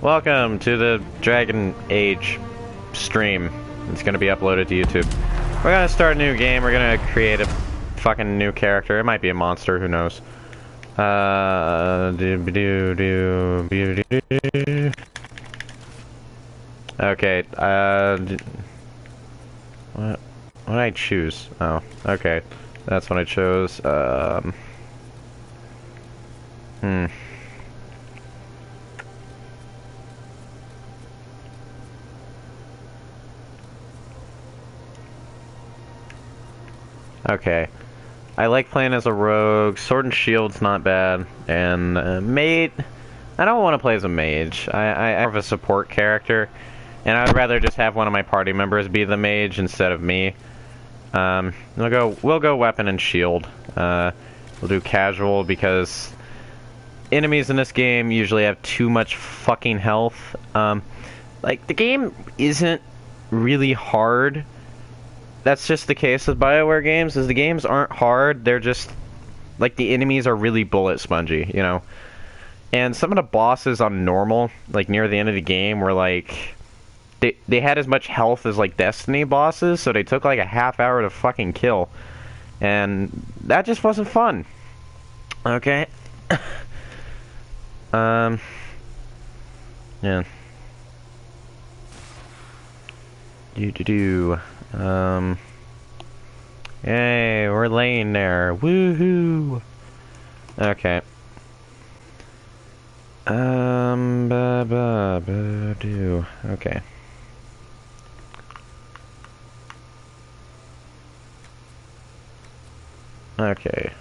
Welcome to the Dragon Age stream. It's gonna be uploaded to YouTube. We're gonna start a new game. We're gonna create a fucking new character. It might be a monster, who knows. Okay, what did I choose? Oh, okay. That's what I chose. Okay. I like playing as a rogue. Sword and Shield's not bad. And mage, I don't want to play as a mage. I have a support character, and I'd rather just have one of my party members be the mage instead of me. We'll go weapon and shield. We'll do casual because enemies in this game usually have too much fucking health. Like, the game isn't really hard. That's just the case with BioWare games, is the games aren't hard, they're just, like, the enemies are really bullet spongy, you know? And some of the bosses on normal, like, near the end of the game were, like, they had as much health as, like, Destiny bosses, so they took, like, a half hour to fucking kill. And that just wasn't fun. Okay? Yeah. Yay, we're laying there. Woohoo! Okay. Okay. Okay.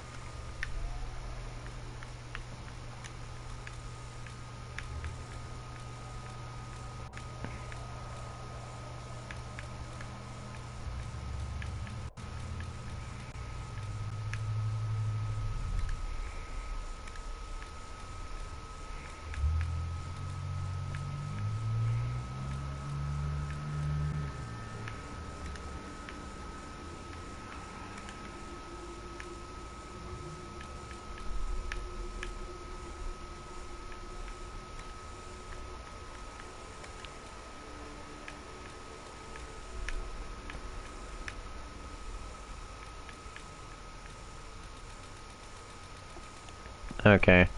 Okay.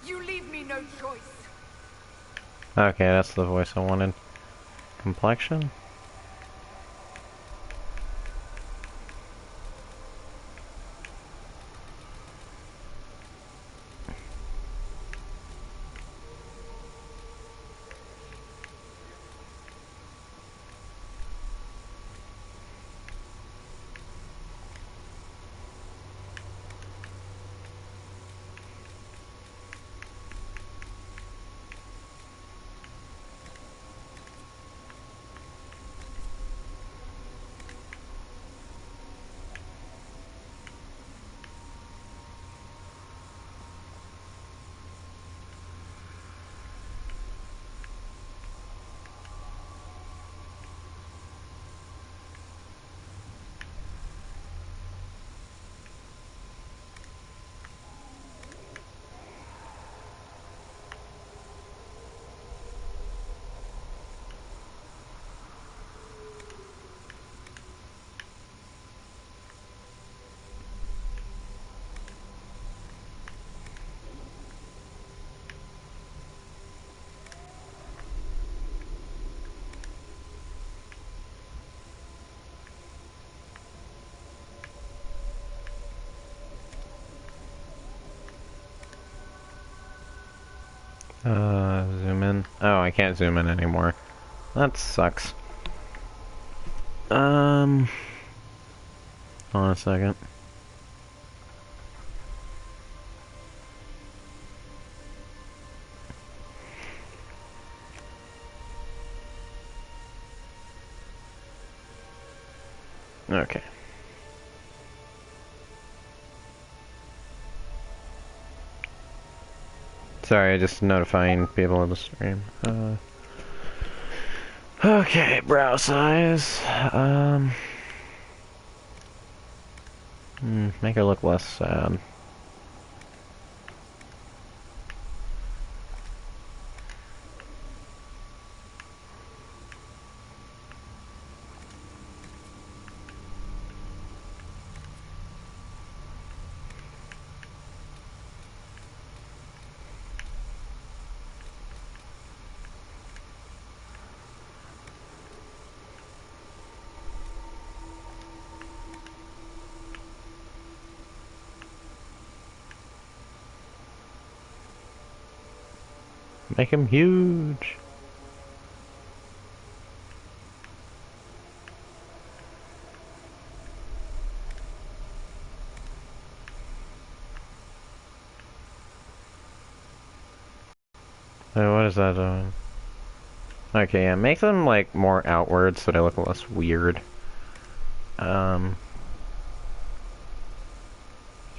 You leave me no choice. Okay, that's the voice I wanted. Complexion? Zoom in. Oh, I can't zoom in anymore. That sucks. Hold on a second. Okay. Sorry, just notifying people of the stream. Okay, brow size. Make her look less sad. Make him huge. Wait, what is that doing? Okay, yeah, make them like more outward so they look less weird. Spread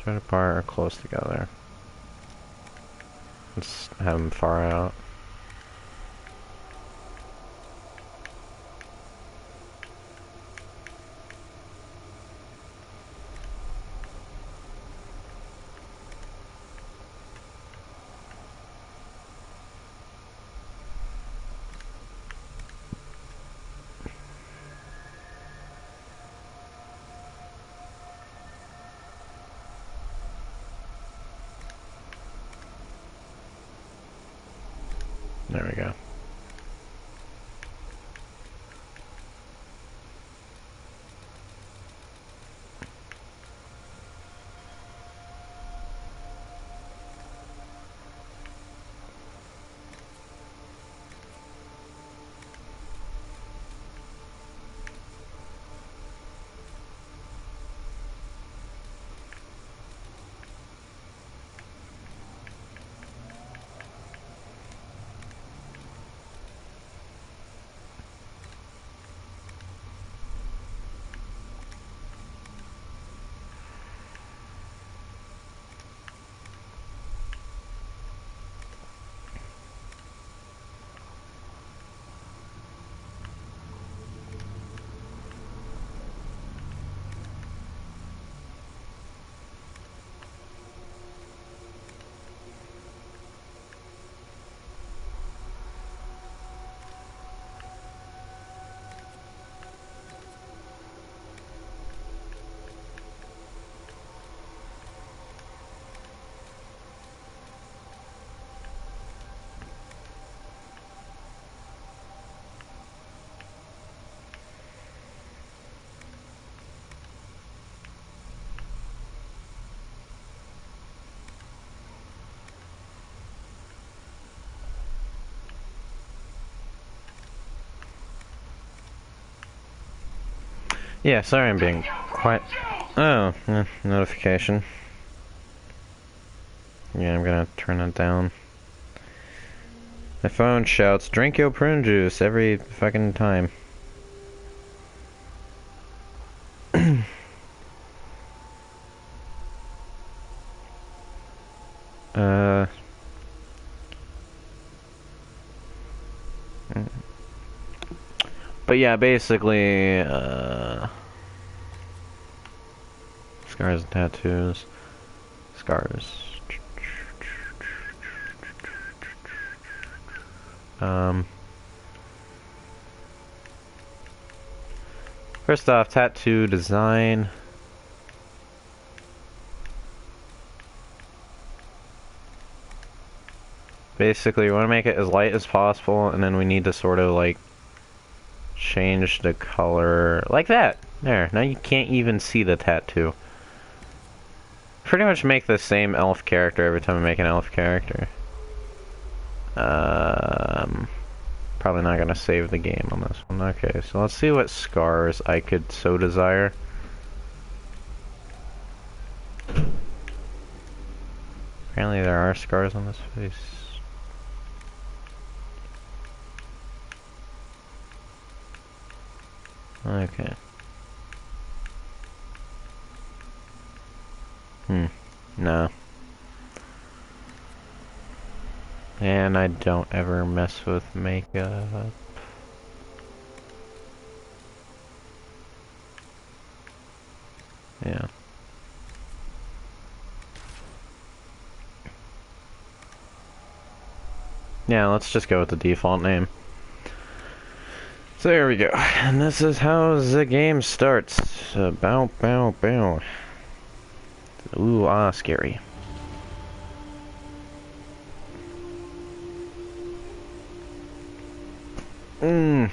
apart or close together. Let's have them far out. There we go. Yeah, sorry I'm being quite... Oh, notification. Yeah, I'm gonna turn it down. My phone shouts, drink your prune juice every fucking time. But yeah, basically, scars and tattoos. Scars. First off, tattoo design. Basically, we want to make it as light as possible, and then we need to sort of, like, change the color like that. There, now you can't even see the tattoo. Pretty much make the same elf character every time I make an elf character. Probably not gonna save the game on this one. Okay, so let's see what scars I could so desire. Apparently there are scars on this face. Okay. No. And I don't ever mess with makeup. Yeah. Yeah, let's just go with the default name. So there we go. And this is how the game starts. Bow, bow, bow. Ooh, ah, scary. Mmm.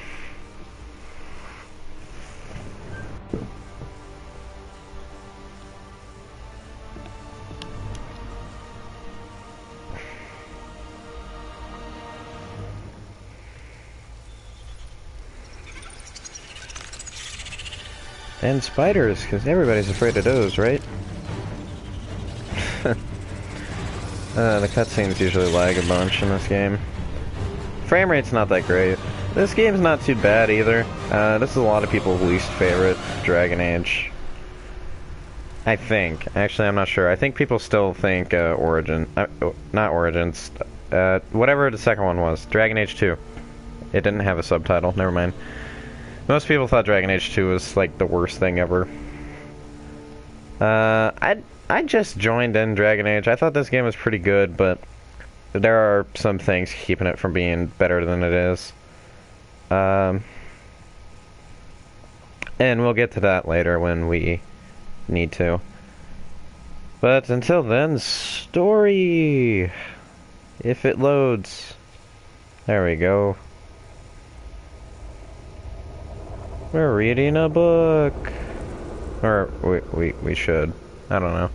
And spiders, because everybody's afraid of those, right? The cutscenes usually lag a bunch in this game. Frame rate's not that great. This game's not too bad either. This is a lot of people's least favorite Dragon Age. I think. Actually, I'm not sure. I think people still think Origin... not Origins. Whatever the second one was. Dragon Age 2. It didn't have a subtitle. Never mind. Most people thought Dragon Age 2 was, like, the worst thing ever. I just joined in Dragon Age. I thought this game was pretty good, but there are some things keeping it from being better than it is. And we'll get to that later when we need to. But until then, story! If it loads. There we go. We're reading a book. Or, we should. I don't know.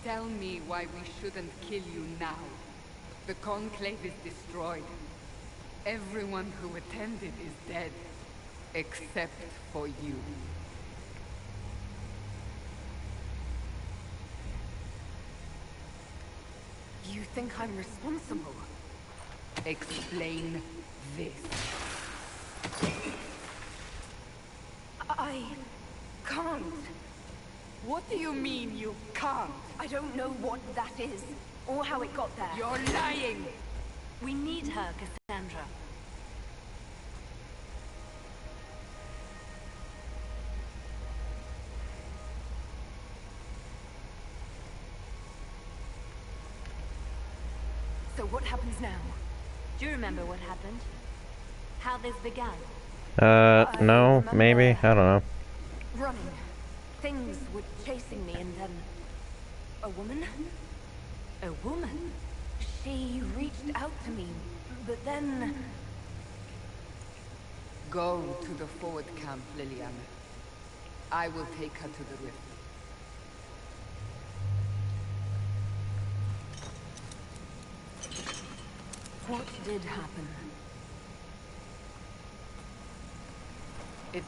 Tell me why we shouldn't kill you now. The Conclave is destroyed. Everyone who attended is dead. Except for you. You think I'm responsible? Explain this. I can't. What do you mean you can't? I don't know what that is, or how it got there. You're lying! We need her, Cassandra. So what happens now? Do you remember what happened? How this began? No, maybe? I don't know. Running. Things were chasing me, and then... a woman? A woman? She reached out to me, but then... Go to the forward camp, Liliana. I will take her to the rift. What did happen? It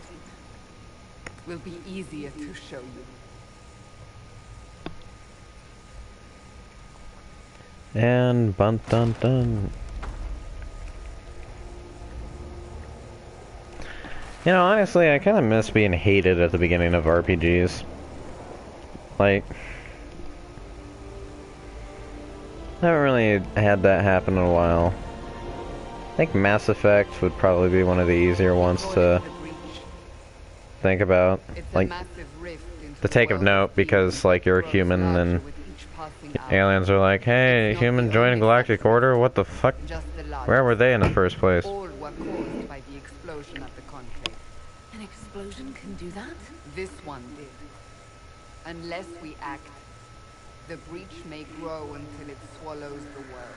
will be easier to show you. And bun dun dun. You know, honestly, I kind of miss being hated at the beginning of RPGs. Like, I haven't really had that happen in a while. I think Mass Effect would probably be one of the easier ones to think about. Like, to take of note, because, like, you're a human and aliens are like, hey, human joined Galactic Order? What the fuck? Where were they in the first place? All were caused by the explosion of the Conclave. An explosion can do that? This one did. Unless we act, the breach may grow until it swallows the world.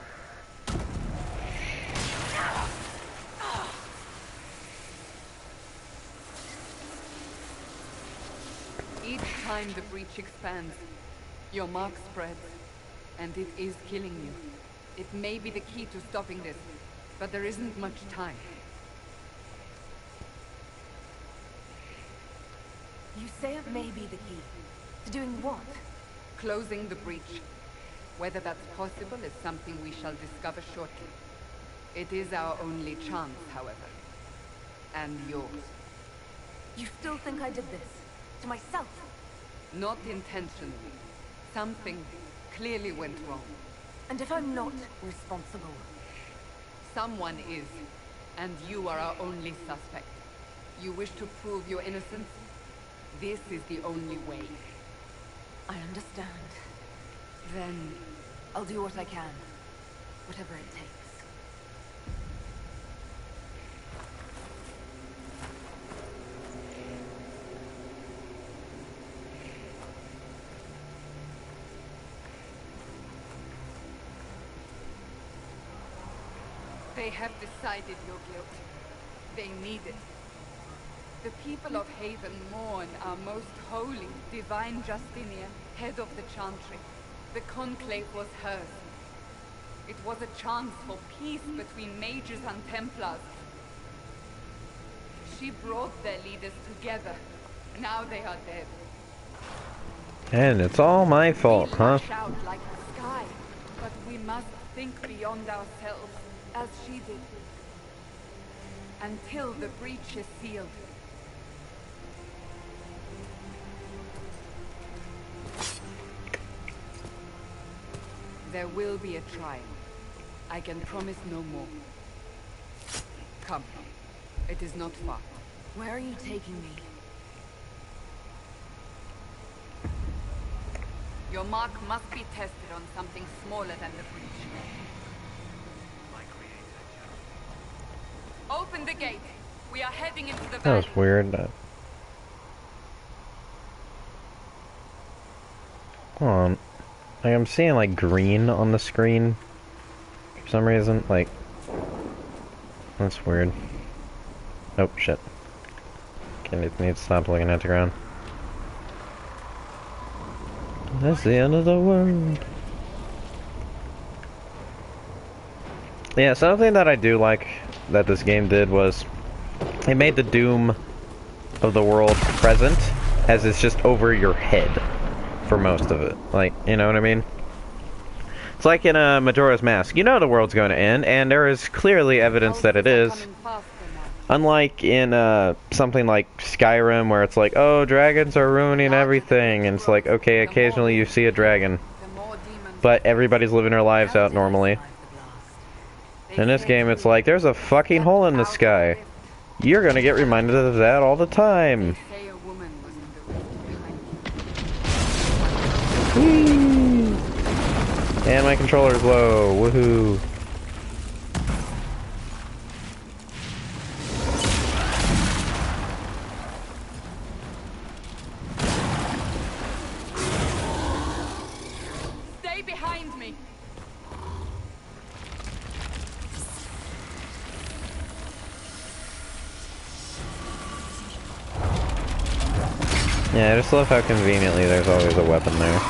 Each time the breach expands, Your mark spreads, and it is killing you. It may be the key to stopping this, but there isn't much time. You say it may be the key. To doing what? Closing the breach. Whether that's possible is something we shall discover shortly. It is our only chance, however. And yours. You still think I did this? To myself? Not intentionally. Something clearly went wrong. And if I'm not responsible? Someone is, and you are our only suspect. You wish to prove your innocence? This is the only way. I understand. Then, I'll do what I can. Whatever it takes. they have decided your guilt. They need it. The people of Haven mourn our most holy, divine Justinian, head of the Chantry. The conclave was hers. It was a chance for peace between mages and Templars. She brought their leaders together. Now they are dead. And it's all my fault, We huh? lash out like the sky, but we must think beyond ourselves, as she did. Until the breach is sealed. There will be a trial. I can promise no more. Come. It is not far. Where are you taking me? Your mark must be tested on something smaller than the breach. Open the gate. We are heading into the That valley. was weird. Hold on. Like, I'm seeing like green on the screen for some reason. Like, that's weird. Oh shit. Okay, need to stop looking at the ground. That's the end of the world. Yeah, something that I do like that this game did was it made the doom of the world present as it's just over your head for most of it. Like, you know what I mean? It's like in Majora's Mask. You know the world's going to end, and there is clearly evidence that it is. Coming faster now. Unlike in something like Skyrim, where it's like, oh, dragons are ruining everything, and it's like, okay, occasionally you see a dragon, The more demons but everybody's living their lives out normally. In this game, it's like, there's a fucking hole in the sky. You're gonna get reminded of that all the time. say a woman was in the rift behind you. And my controller's low. Woohoo. Stay behind me. Yeah, I just love how conveniently there's always a weapon there.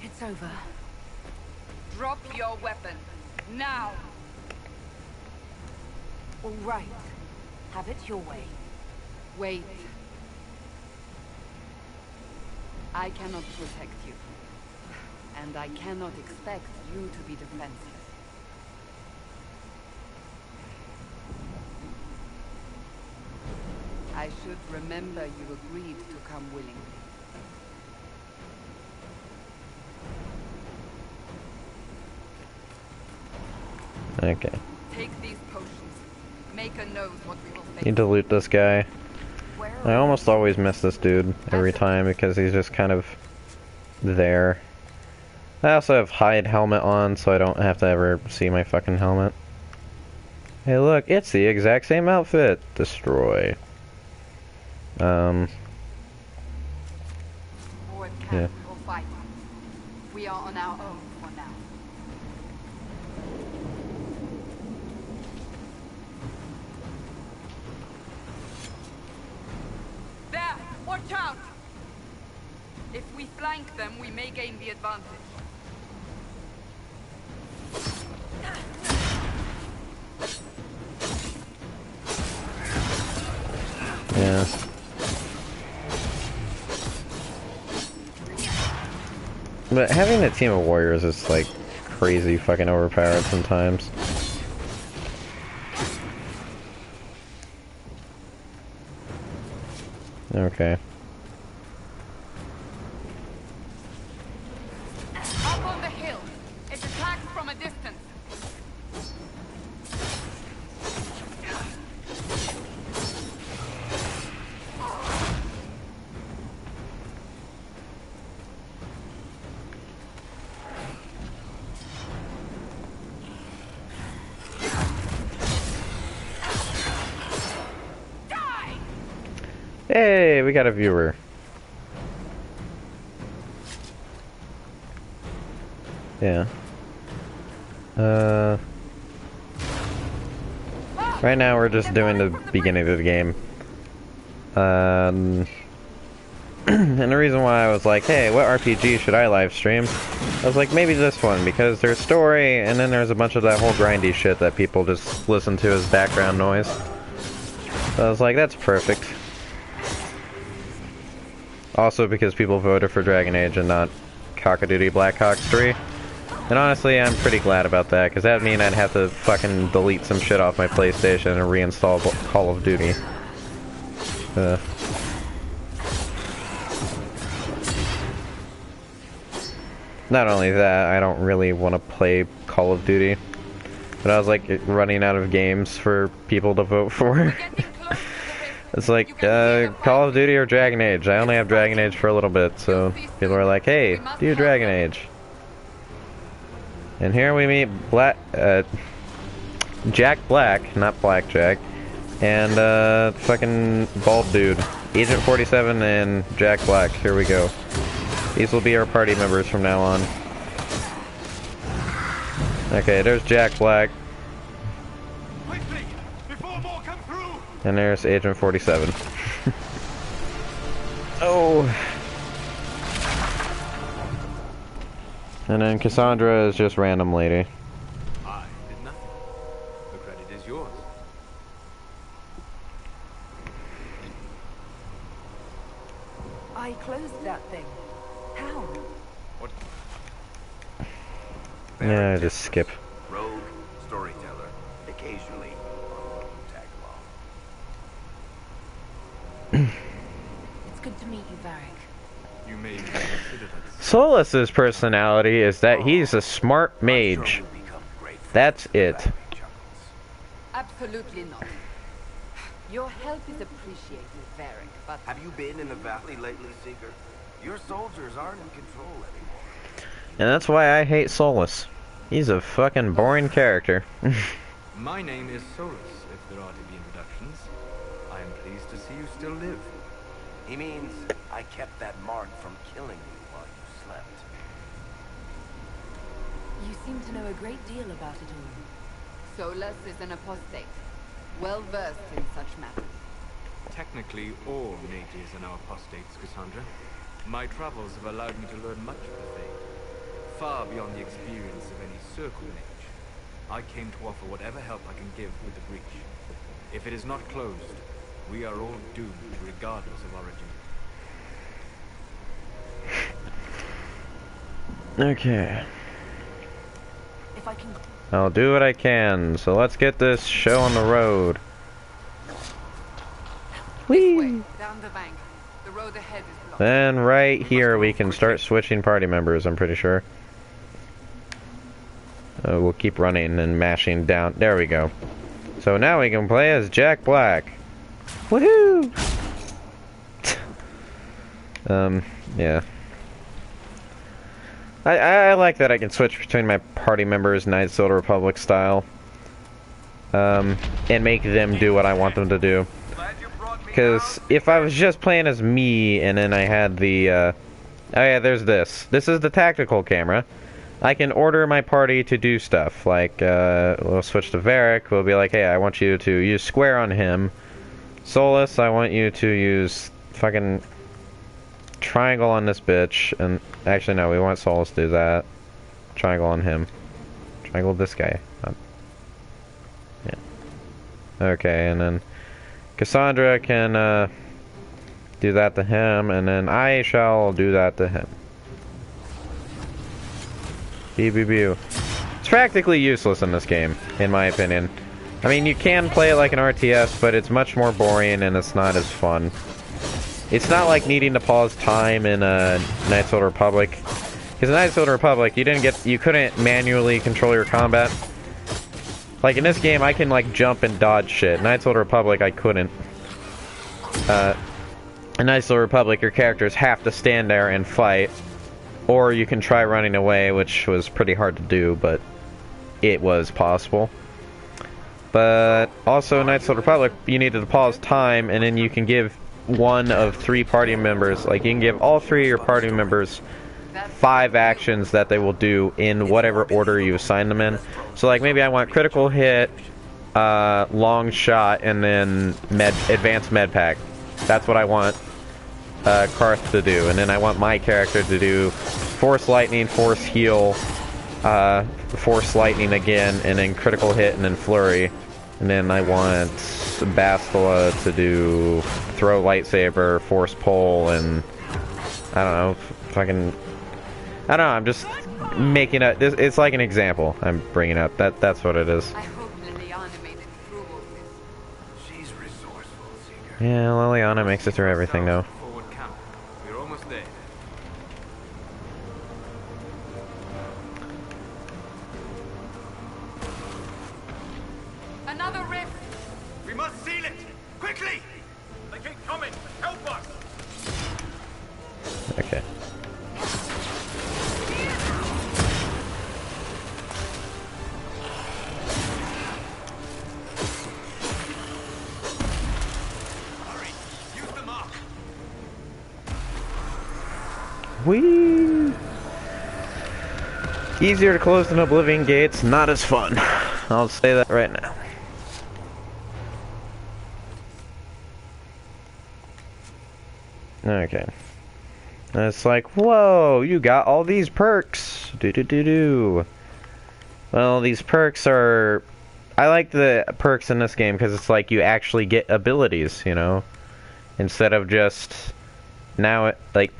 It's over. Drop your weapon. Now. All right. Have it your way. Wait. I cannot protect you. And I cannot expect you to be defenseless. I should remember you agreed to come willingly. Okay. Take these potions. Maker knows what we will face. Need to loot this guy. Where I are almost always miss this dude every time because he's just kind of there. I also have hide helmet on, so I don't have to ever see my fucking helmet. Hey look, it's the exact same outfit. Destroy. Forward camp Yeah. or fight. We are on our own for now. There! Watch out! If we flank them, we may gain the advantage. Yeah. But having a team of warriors is like crazy fucking overpowered sometimes. Okay. Up on the hill. It attacks from a distance. Hey, we got a viewer. Yeah. Right now we're just doing the beginning of the game. And the reason why I was like, hey, what RPG should I live stream? I was like, maybe this one, because there's story, and then there's a bunch of that whole grindy shit that people just listen to as background noise. So I was like, that's perfect. Also because people voted for Dragon Age and not Cock-a-Doodle Black Ops 3. And honestly, I'm pretty glad about that, because that would mean I'd have to fucking delete some shit off my PlayStation and reinstall Call of Duty. Not only that, I don't really want to play Call of Duty. But I was like running out of games for people to vote for. It's like, Call of Duty or Dragon Age. I only have Dragon Age for a little bit, so people are like, hey, do Dragon Age. And here we meet Jack Black, not Blackjack, and fucking bald dude. Agent 47 and Jack Black, here we go. These will be our party members from now on. Okay, there's Jack Black. And there's Agent 47. Oh! And then Cassandra is just random lady. I did nothing. The credit is yours. I closed that thing. How? What? Yeah, just skip. Rogue, storyteller, occasionally tag along. It's good to meet you, Varric. You may consider that. Solus's personality is that he's a smart I'm mage. sure we'll become great friends That's with it. laughing chuckles. Absolutely not. Your help is appreciated, Varric, but Have you been in the valley lately, Seeker? Your soldiers aren't in control anymore. And that's why I hate Solus. He's a fucking boring character. My name is Solus, if there are to be introductions. I am pleased to see you still live. He means I kept that mark from killing you while you slept. You seem to know a great deal about it all. Solus is an apostate, well versed in such matters. Technically, all mages are now apostates, Cassandra. My travels have allowed me to learn much of the faith, far beyond the experience of any circle mage. I came to offer whatever help I can give with the breach. If it is not closed, we are all doomed, regardless of origin. Okay. If I can... I'll do what I can, so let's get this show on the road. This way, down the bank. The road ahead is blocked. Then right here we can start switching party members, I'm pretty sure. We'll keep running and mashing down. There we go. So now we can play as Jack Black. Woohoo! Yeah. I like that I can switch between my party members, Knights of the Republic style. and make them do what I want them to do. Because if I was just playing as me, and then I had the, oh yeah, there's this. This is the tactical camera. I can order my party to do stuff, like, we'll switch to Varric, we'll be like, hey, I want you to use square on him. Solus, I want you to use fucking triangle on this bitch, and actually no, we want Solus to do that. Triangle on him. Triangle this guy. Yeah. Okay, and then Cassandra can, do that to him, and then I shall do that to him. It's practically useless in this game, in my opinion. I mean, you can play it like an RTS, but it's much more boring and it's not as fun. It's not like needing to pause time in Knights of the Old Republic. Because in Knights of the Old Republic, you couldn't manually control your combat. Like in this game, I can like jump and dodge shit. Knights of the Old Republic, I couldn't. In Knights of the Old Republic, your characters have to stand there and fight. Or you can try running away, which was pretty hard to do, but it was possible. But also in Knights of the Republic, you needed to pause time, and then you can give one of 3 party members, like you can give all 3 of your party members 5 actions that they will do in whatever order you assign them in. So like maybe I want critical hit, long shot, and then advanced med pack. That's what I want Karth to do, and then I want my character to do Force Lightning, Force Heal, Force Lightning again, and then critical hit, and then Flurry. And then I want Bastila to do Throw Lightsaber, Force Pull, and I don't know, fucking... I don't know, I'm just making a... It's like an example I'm bringing up. That's what it is. I hope Liliana made it through all this. She's resourceful, Seeker. Yeah, Liliana makes it through everything, though. Forward camp. We're almost there. Another rift! We must seal it! Quickly! They keep coming! Help us! Okay. Hurry! Use the mark! Whee! Easier to close than Oblivion Gates, not as fun. I'll say that right now. Okay. And it's like, whoa, you got all these perks. Do. Well, these perks are... I like the perks in this game because it's like you actually get abilities, you know? Instead of just... Now, like,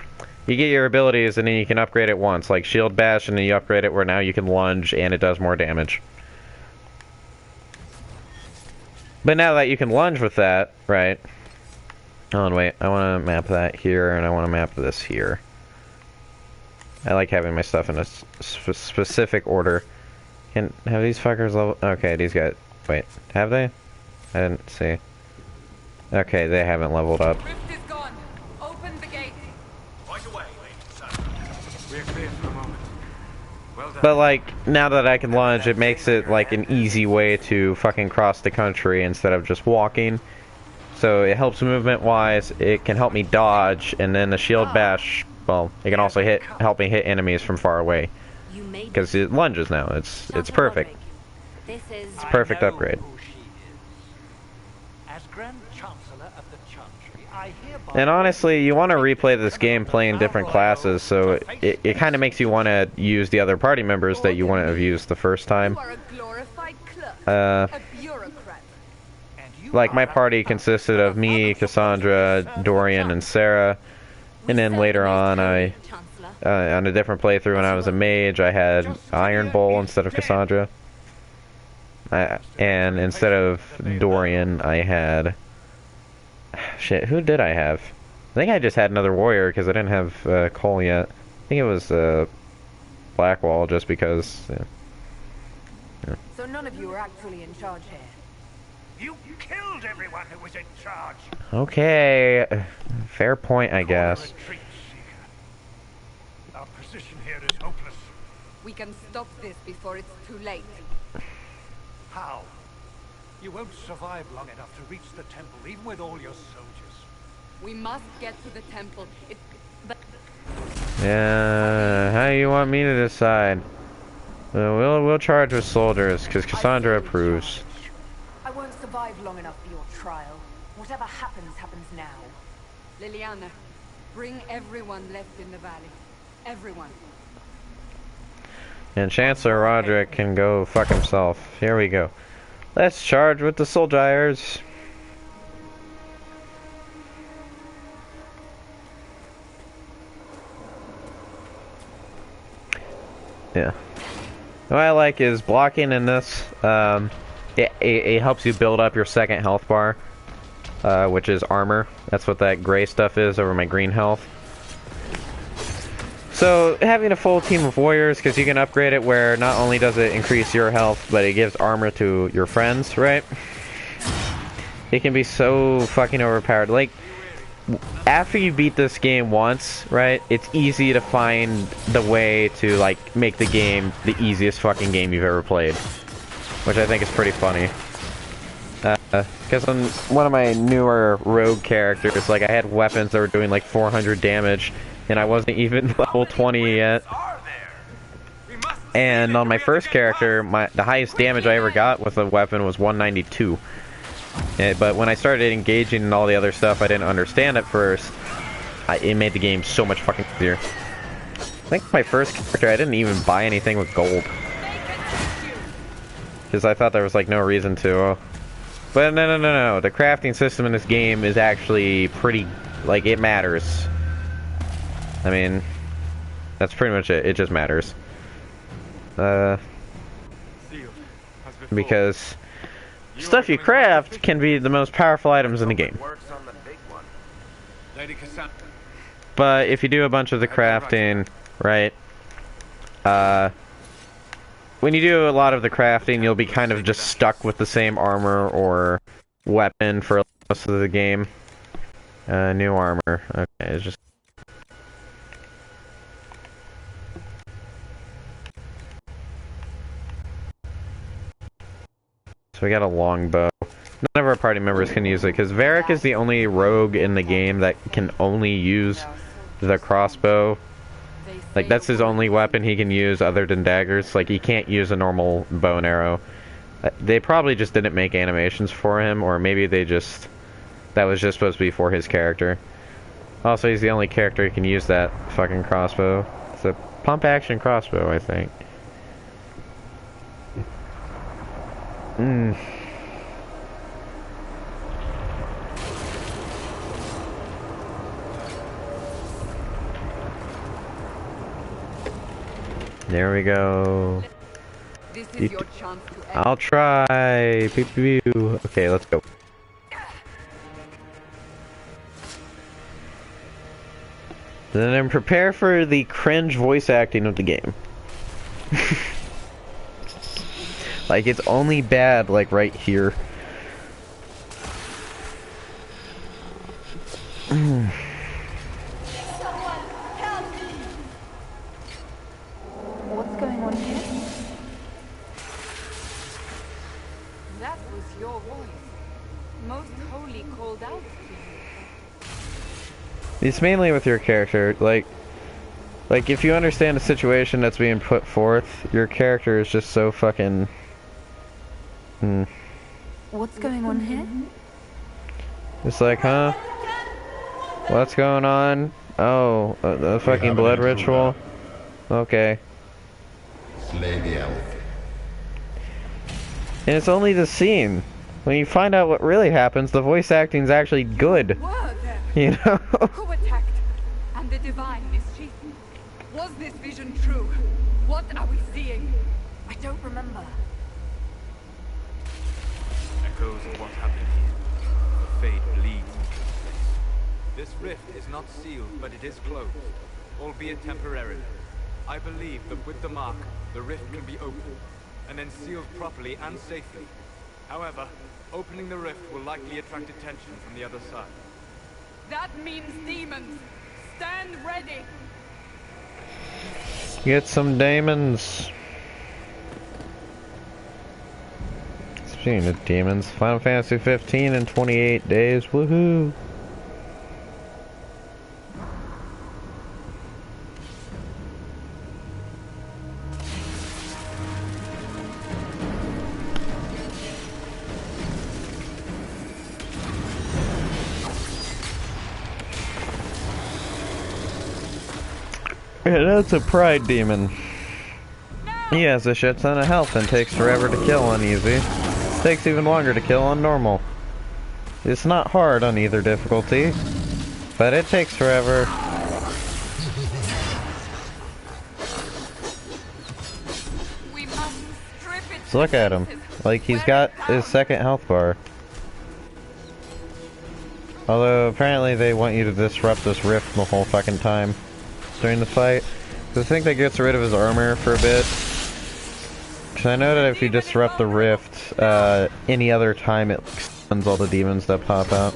you get your abilities and then you can upgrade it once. Like Shield Bash, and then you upgrade it where now you can lunge and it does more damage. But now that you can lunge with that, right... Oh, and wait, I want to map that here, and I want to map this here. I like having my stuff in a specific order. Can have these fuckers level... Okay, these guys... Wait, have they? I didn't see. Okay, they haven't leveled up. Rift is gone. Open the gate. Right away, We're clear for the moment. Well done. But, like, now that I can lunge, it makes it, like, an easy way to fucking cross the country instead of just walking. So it helps movement-wise, it can help me dodge, and then the Shield Bash, well, it can also help me hit enemies from far away. Because it lunges now, it's perfect. This is It's a perfect upgrade. As Grand Chancellor of the Chantry, I hereby... And honestly, you want to replay this game playing different classes, so it kind of makes you want to use the other party members that you wouldn't have used the first time. You are a glorified clerk. A bureaucrat. Like, my party consisted of me, Cassandra, Dorian, and Sarah. And then later on, on a different playthrough when I was a mage, I had Iron Bowl instead of Cassandra. And instead of Dorian, I had... Shit, who did I have? I think I just had another warrior, because I didn't have Cole yet. I think it was Blackwall, just because... Yeah. So none of you are actually in charge here. You killed everyone who was in charge. Okay, fair point, I guess. Retreat, Seeker. Our position here is hopeless. We can stop this before it's too late. How? You won't survive long enough to reach the temple, even with all your soldiers. We must get to the temple. Yeah, how you want me to decide? We'll charge with soldiers, because Cassandra approves. I won't survive long enough for your trial. Whatever happens, happens now. Liliana, bring everyone left in the valley. Everyone. And Chancellor Roderick can go fuck himself. Here we go. Let's charge with the soldiers. Yeah. What I like is blocking in this. It helps you build up your second health bar, which is armor. That's what that gray stuff is over my green health. So having a full team of warriors, because you can upgrade it where not only does it increase your health, but it gives armor to your friends, right? It can be so fucking overpowered. Like, after you beat this game once, right, it's easy to find the way to, like, make the game the easiest fucking game you've ever played. Which I think is pretty funny. Because on one of my newer rogue characters, like, I had weapons that were doing, like, 400 damage, and I wasn't even level 20 yet. And on my first character, the highest damage I ever got with a weapon was 192. But when I started engaging in all the other stuff I didn't understand at first, it made the game so much fucking easier. I think my first character, I didn't even buy anything with gold. Because I thought there was, like, no reason to. But no. The crafting system in this game is actually pretty, like, it matters. I mean, that's pretty much it. It just matters. Because stuff you craft can be the most powerful items in the game. But if you do a bunch of the crafting, right, when you do a lot of the crafting, you'll be kind of just stuck with the same armor or weapon for most of the game. New armor. Okay, it's just... So we got a longbow. None of our party members can use it, because Varric is the only rogue in the game that can only use the crossbow. Like, that's his only weapon he can use other than daggers. Like, he can't use a normal bow and arrow. They probably just didn't make animations for him, or maybe they just... That was just supposed to be for his character. Also, he's the only character who can use that fucking crossbow. It's a pump-action crossbow, I think. There we go. This is your chance to end. I'll try. Pew, pew, pew. Okay, let's go. Then prepare for the cringe voice acting of the game. Like, it's only bad, like, right here. What's going on here? That was your voice. Most holy called out to you. It's mainly with your character. Like if you understand the situation that's being put forth, your character is just so fucking... What's going on here? It's like, huh? What's going on? Oh, the fucking blood ritual? Okay. Slay the elf. And it's only the scene. When you find out what really happens, the voice acting's actually good. Were there? You know? Who attacked? And the divine, is she? Was this vision true? What are we seeing? I don't remember. Echoes of what happened here. The fate bleeds into this place. This rift is not sealed, but it is closed, albeit temporarily. I believe that with the mark, the rift can be opened, and then sealed properly and safely. However, opening the rift will likely attract attention from the other side. That means demons. Stand ready. Get some demons. Speaking of demons, Final Fantasy 15 in 28 days, woohoo! Yeah, that's a pride demon. He has a shit ton of health and takes forever to kill on easy. Takes even longer to kill on normal. It's not hard on either difficulty, but it takes forever. So look at him. Like, he's got his second health bar. Although, apparently they want you to disrupt this rift the whole fucking time during the fight. I think that gets rid of his armor for a bit. Because I know that if you disrupt the rift, any other time it stuns all the demons that pop out.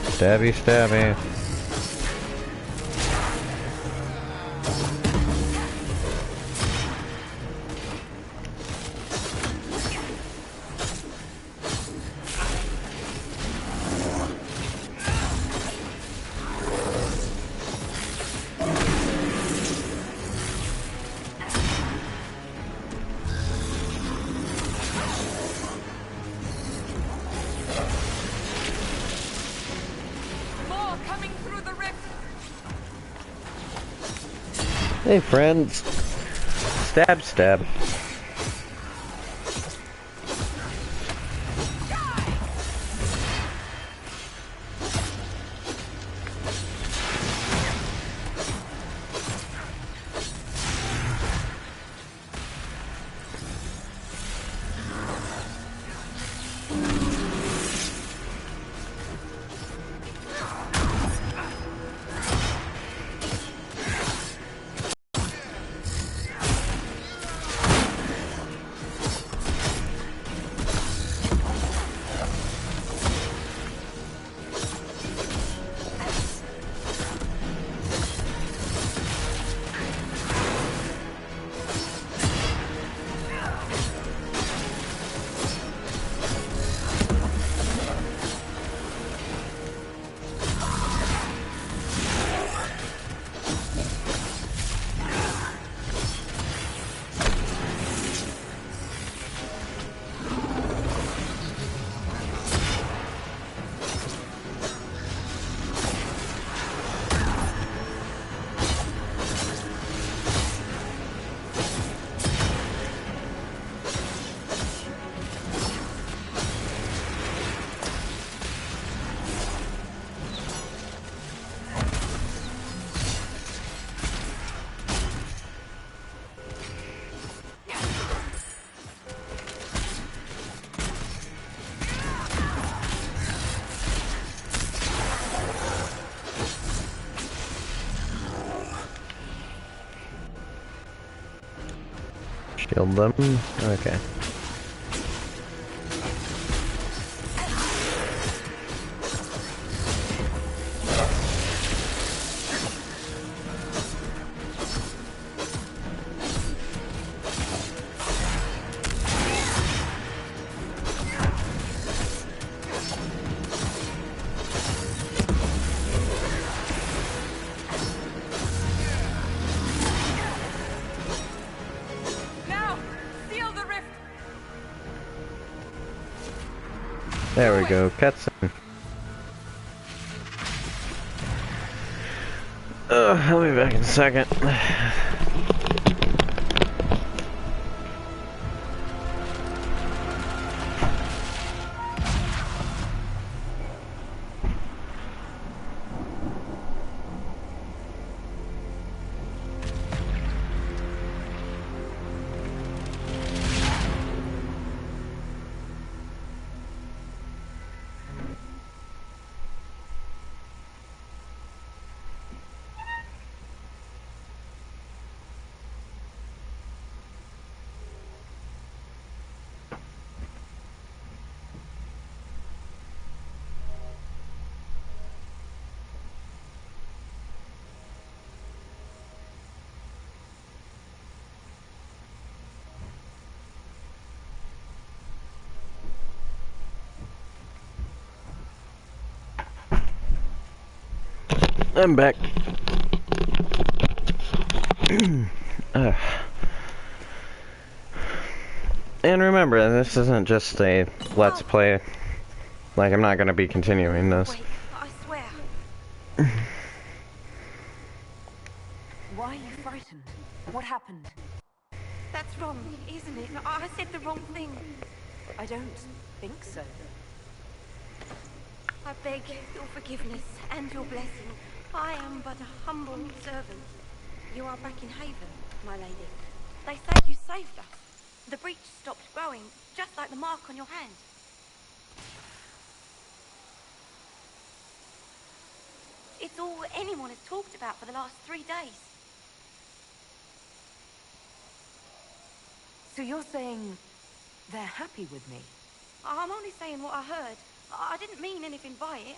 Stabby, stabby. Hey friends, stab stab. Shield them. Okay. There we go, cutscene. I'll be back in a second. I'm back. Ugh. And remember, this isn't just a let's play. Like, I'm not gonna be continuing this. Wait, I swear. Why are you frightened? What happened? That's wrong, isn't it? I said the wrong thing. I don't think so. I beg your forgiveness and your blessing. I am but a humble servant. You are back in Haven, my lady. They say you saved us. The breach stopped growing, just like the mark on your hand. It's all anyone has talked about for the last 3 days. So you're saying they're happy with me? I'm only saying what I heard. I didn't mean anything by it.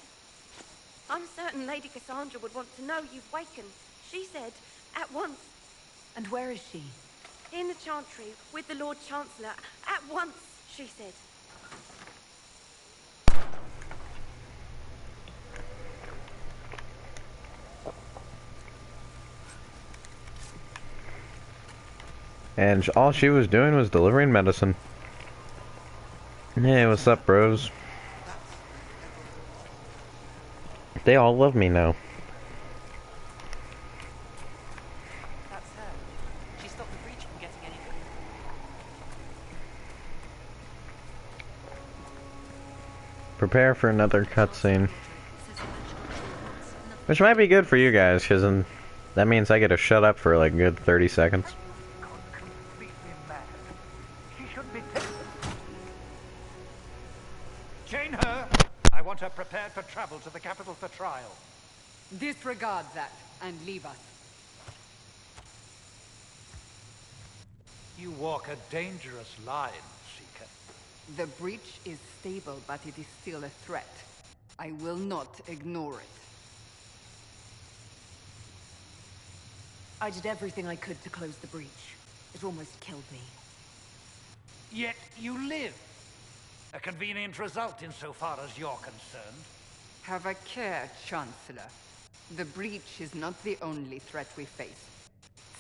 I'm certain Lady Cassandra would want to know you've wakened. She said, at once. And where is she? In the Chantry, with the Lord Chancellor. At once, she said. And all she was doing was delivering medicine. Hey, what's up, bros? They all love me now. That's her. She stopped the breach from getting any further. Prepare for another cutscene. Which might be good for you guys, because then that means I get to shut up for like a good 30 seconds. Completely mad. She should be taken. Chain her. I want her prepared for travel to the capital for trial. Disregard that and leave us. You walk a dangerous line, Seeker. The breach is stable, but it is still a threat. I will not ignore it. I did everything I could to close the breach. It almost killed me. Yet you live. A convenient result insofar as you're concerned. Have a care, Chancellor. The breach is not the only threat we face.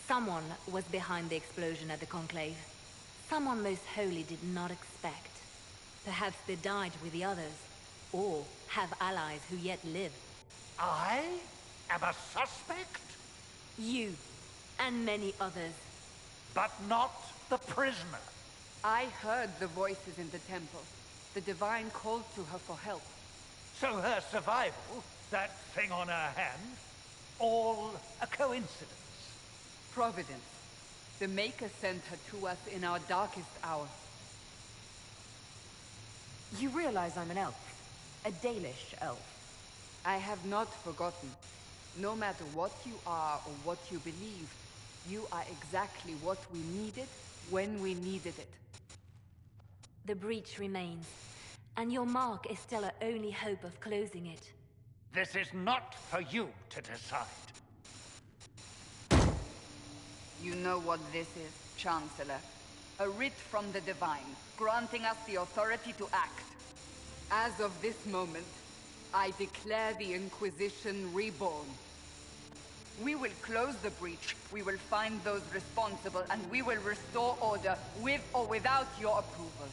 Someone was behind the explosion at the Conclave. Someone most holy did not expect. Perhaps they died with the others, or have allies who yet live. I am a suspect? You, and many others. But not the prisoner. I heard the voices in the temple. The Divine called to her for help. So her survival, that thing on her hand, all a coincidence. Providence. The Maker sent her to us in our darkest hour. You realize I'm an elf. A Dalish elf. I have not forgotten. No matter what you are or what you believe, you are exactly what we needed when we needed it. The breach remains, and your mark is still our only hope of closing it. This is not for you to decide. You know what this is, Chancellor. A writ from the Divine, granting us the authority to act. As of this moment, I declare the Inquisition reborn. We will close the breach, we will find those responsible, and we will restore order, with or without your approval.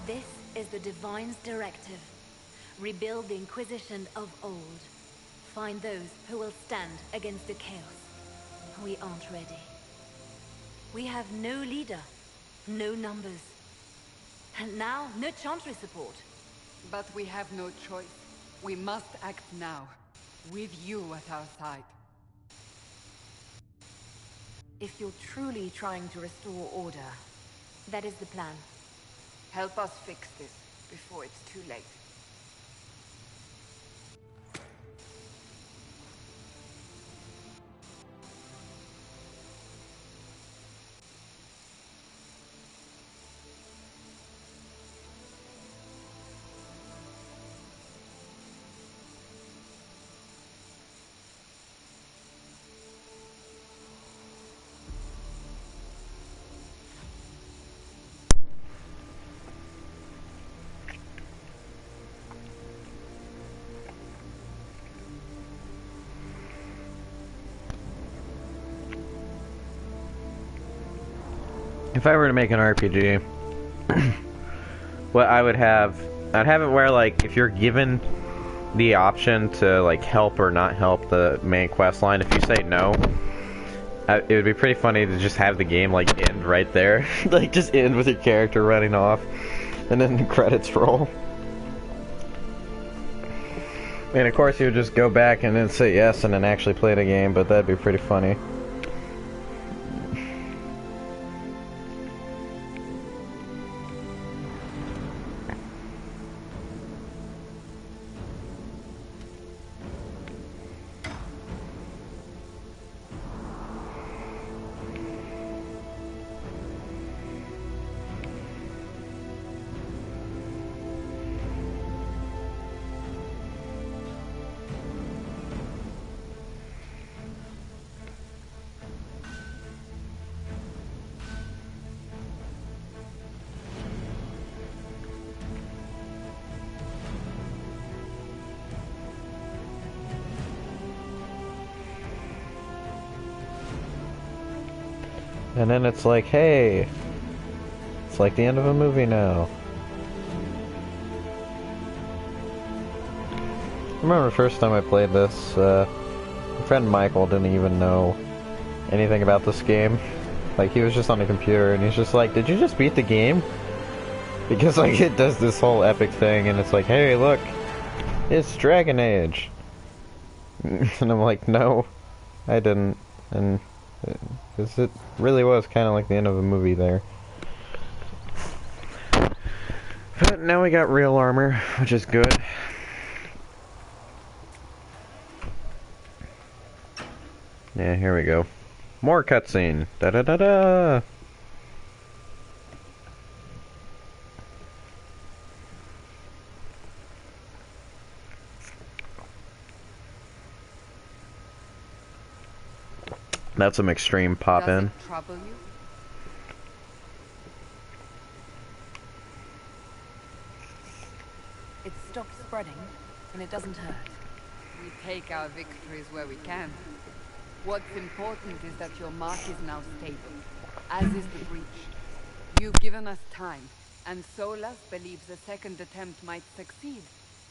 This is the Divine's directive. Rebuild the Inquisition of old. Find those who will stand against the chaos. We aren't ready. We have no leader, no numbers. And now, no Chantry support. But we have no choice. We must act now, with you at our side. If you're truly trying to restore order, That is the plan. Help us fix this, before it's too late. If I were to make an RPG, what I would have, I'd have it where, like, if you're given the option to, like, help or not help the main quest line, if you say no, it would be pretty funny to just have the game, like, end right there. Like, just end with your character running off, and then the credits roll. And of course you would just go back and then say yes and then actually play the game, but that'd be pretty funny. And then it's like, hey, it's like the end of a movie now. I remember the first time I played this, my friend Michael didn't even know anything about this game. Like, he was just on the computer and he's just like, did you just beat the game? Because, like, it does this whole epic thing and it's like, hey, look, it's Dragon Age. And I'm like, no, I didn't. And because it really was kind of like the end of a movie there. But now we got real armor, which is good. Yeah, here we go. More cutscene. Da da da da. That's some extreme pop Does in. it trouble you? It stops spreading, and it doesn't hurt. We take our victories where we can. What's important is that your mark is now stable, as is the breach. You've given us time, and Solas believes a second attempt might succeed,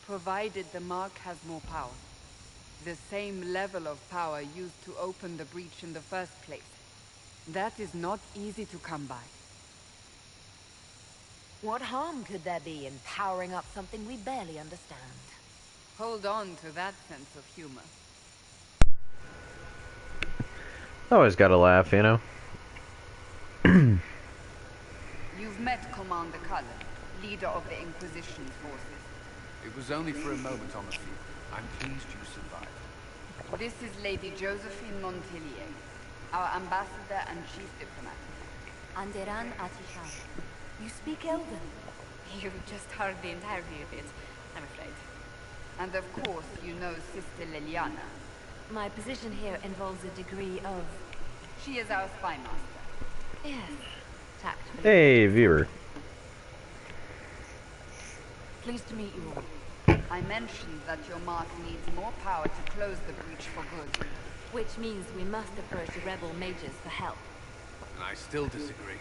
provided the mark has more power. The same level of power used to open the breach in the first place. That is not easy to come by. What harm could there be in powering up something we barely understand? Hold on to that sense of humor. Always gotta laugh, you know? You've met Commander Cullen, leader of the Inquisition's forces. It was only for a moment on the field. I'm pleased you survived. This is Lady Josephine Montelier, our ambassador and chief diplomat. Anderan Atishar. You speak Elven. You just heard the entirety of it, I'm afraid. And of course, you know Sister Liliana. My position here involves a degree of... She is our spy master. Yes, tactfully. Hey, viewer. Pleased to meet you all. I mentioned that your mark needs more power to close the breach for good. Which means we must approach the rebel mages for help. And I still disagree.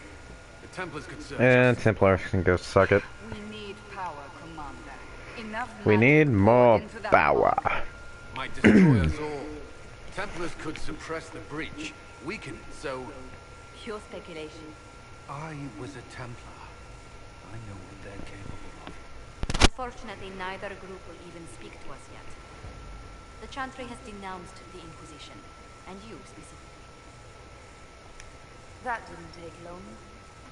The Templars could serve And justice. Templars can go suck it. We need power, Commander. Enough We magic need poured more into that power. mark. Might destroy us all. Templars could suppress the breach. Weaken it, so... Pure speculation. I was a Templar. I know what they're capable of. Unfortunately, neither group will even speak to us yet. The Chantry has denounced the Inquisition, and you specifically. That didn't take long.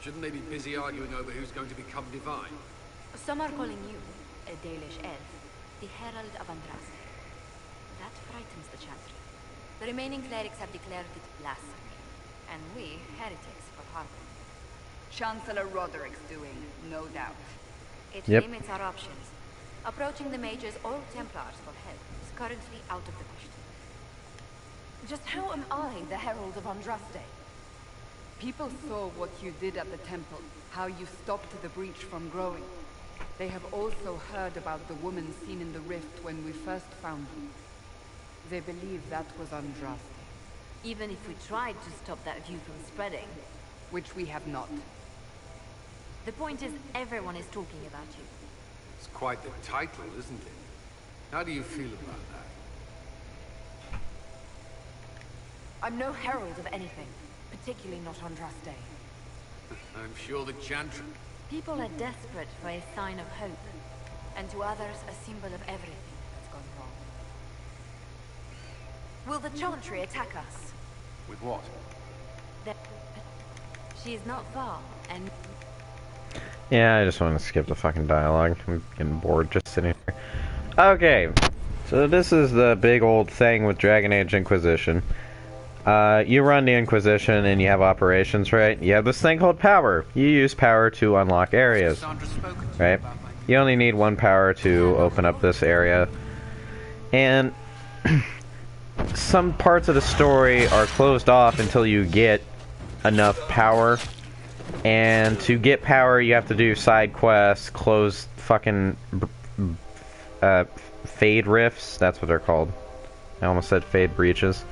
Shouldn't they be busy arguing over who's going to become divine? Some are calling you, a Dalish elf, the Herald of Andraste. That frightens the Chantry. The remaining clerics have declared it blasphemy, and we, heretics, for harboring. Chancellor Roderick's doing, no doubt. It Yep. limits our options. Approaching the mages or Templars for help is currently out of the question. Just how am I the Herald of Andraste? People saw what you did at the temple, how you stopped the breach from growing. They have also heard about the woman seen in the rift when we first found you. They believe that was Andraste. Even if we tried to stop that view from spreading, which we have not. The point is, everyone is talking about you. It's quite the title, isn't it? How do you feel about that? I'm no herald of anything, particularly not on Draste. I'm sure the Chantry... People are desperate for a sign of hope. And to others, a symbol of everything that's gone wrong. Will the Chantry attack us? With what? She is not far, and... Yeah, I just want to skip the fucking dialogue. I'm getting bored just sitting here. Okay, so this is the big old thing with Dragon Age Inquisition. You run the Inquisition and you have operations, right? You have this thing called power. You use power to unlock areas, right? You only need one power to open up this area. And some parts of the story are closed off until you get enough power. And to get power, you have to do side quests, close fucking fade rifts. That's what they're called. I almost said fade breaches.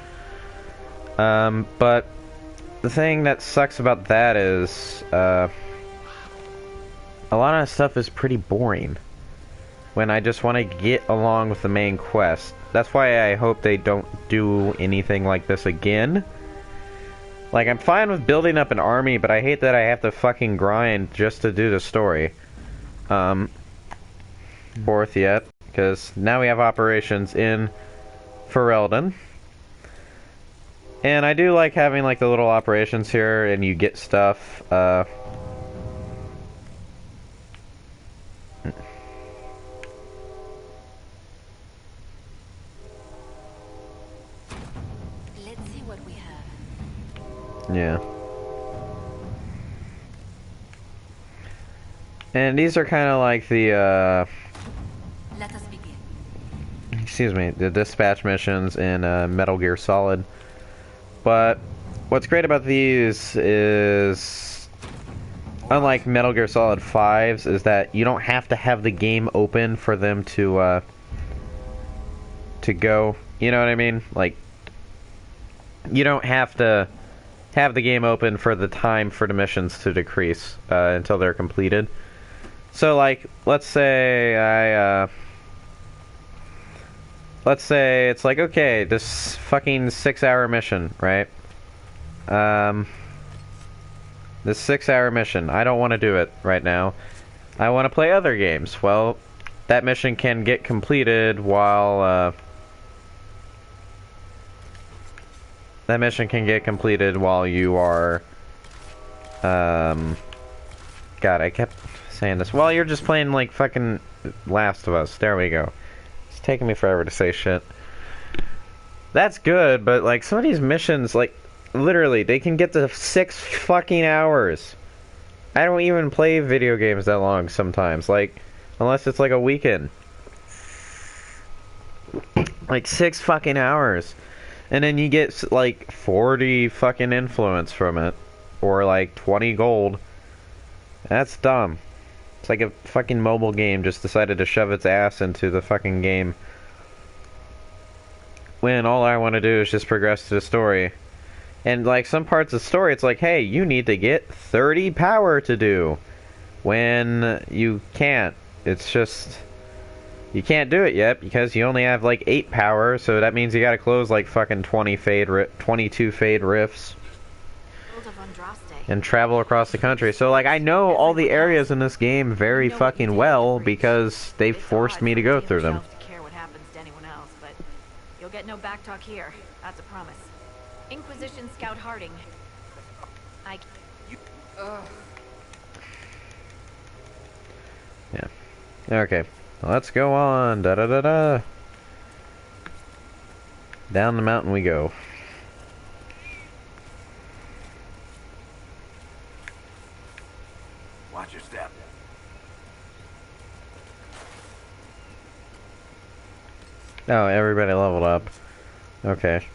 But the thing that sucks about that is, a lot of stuff is pretty boring when I just want to get along with the main quest. That's why I hope they don't do anything like this again. Like, I'm fine with building up an army, but I hate that I have to fucking grind just to do the story. Fourth yet, because now we have operations in Ferelden. And I do like having, like, the little operations here, and you get stuff, Let's see what we have. yeah. And these are kind of like the, Let us begin. excuse me, the dispatch missions in, Metal Gear Solid. But what's great about these is, unlike Metal Gear Solid 5's, is that you don't have to have the game open for them to go. You know what I mean? Like, you don't have to have the game open for the time for the missions to decrease until they're completed. So, like, let's say let's say it's like, okay, this fucking 6-hour mission, right? This 6-hour mission, I don't want to do it right now. I want to play other games. Well, that mission can get completed while, you are, God, I kept saying this. While you're just playing, like, fucking Last of Us. There we go. It's taking me forever to say shit. That's good, but, like, some of these missions, like, literally, they can get to 6 fucking hours. I don't even play video games that long sometimes, like, unless it's, like, a weekend. Like, 6 fucking hours. And then you get, like, 40 fucking influence from it. Or, like, 20 gold. That's dumb. It's like a fucking mobile game just decided to shove its ass into the fucking game. When all I want to do is just progress to the story. And, like, some parts of the story, it's like, hey, you need to get 30 power to do. When you can't. It's just... You can't do it yet because you only have, like, 8 power, so that means you gotta close, like, fucking 22 fade rifts. And travel across the country. So, like, I know all the areas in this game very fucking well because they forced me to go through them. Care what happens to anyone else, but you'll get no backtalk here. That's a promise. Inquisition Scout Harding. Yeah. Okay. Let's go on. Da da da da. Down the mountain we go. Watch your step. Oh, everybody leveled up. Okay.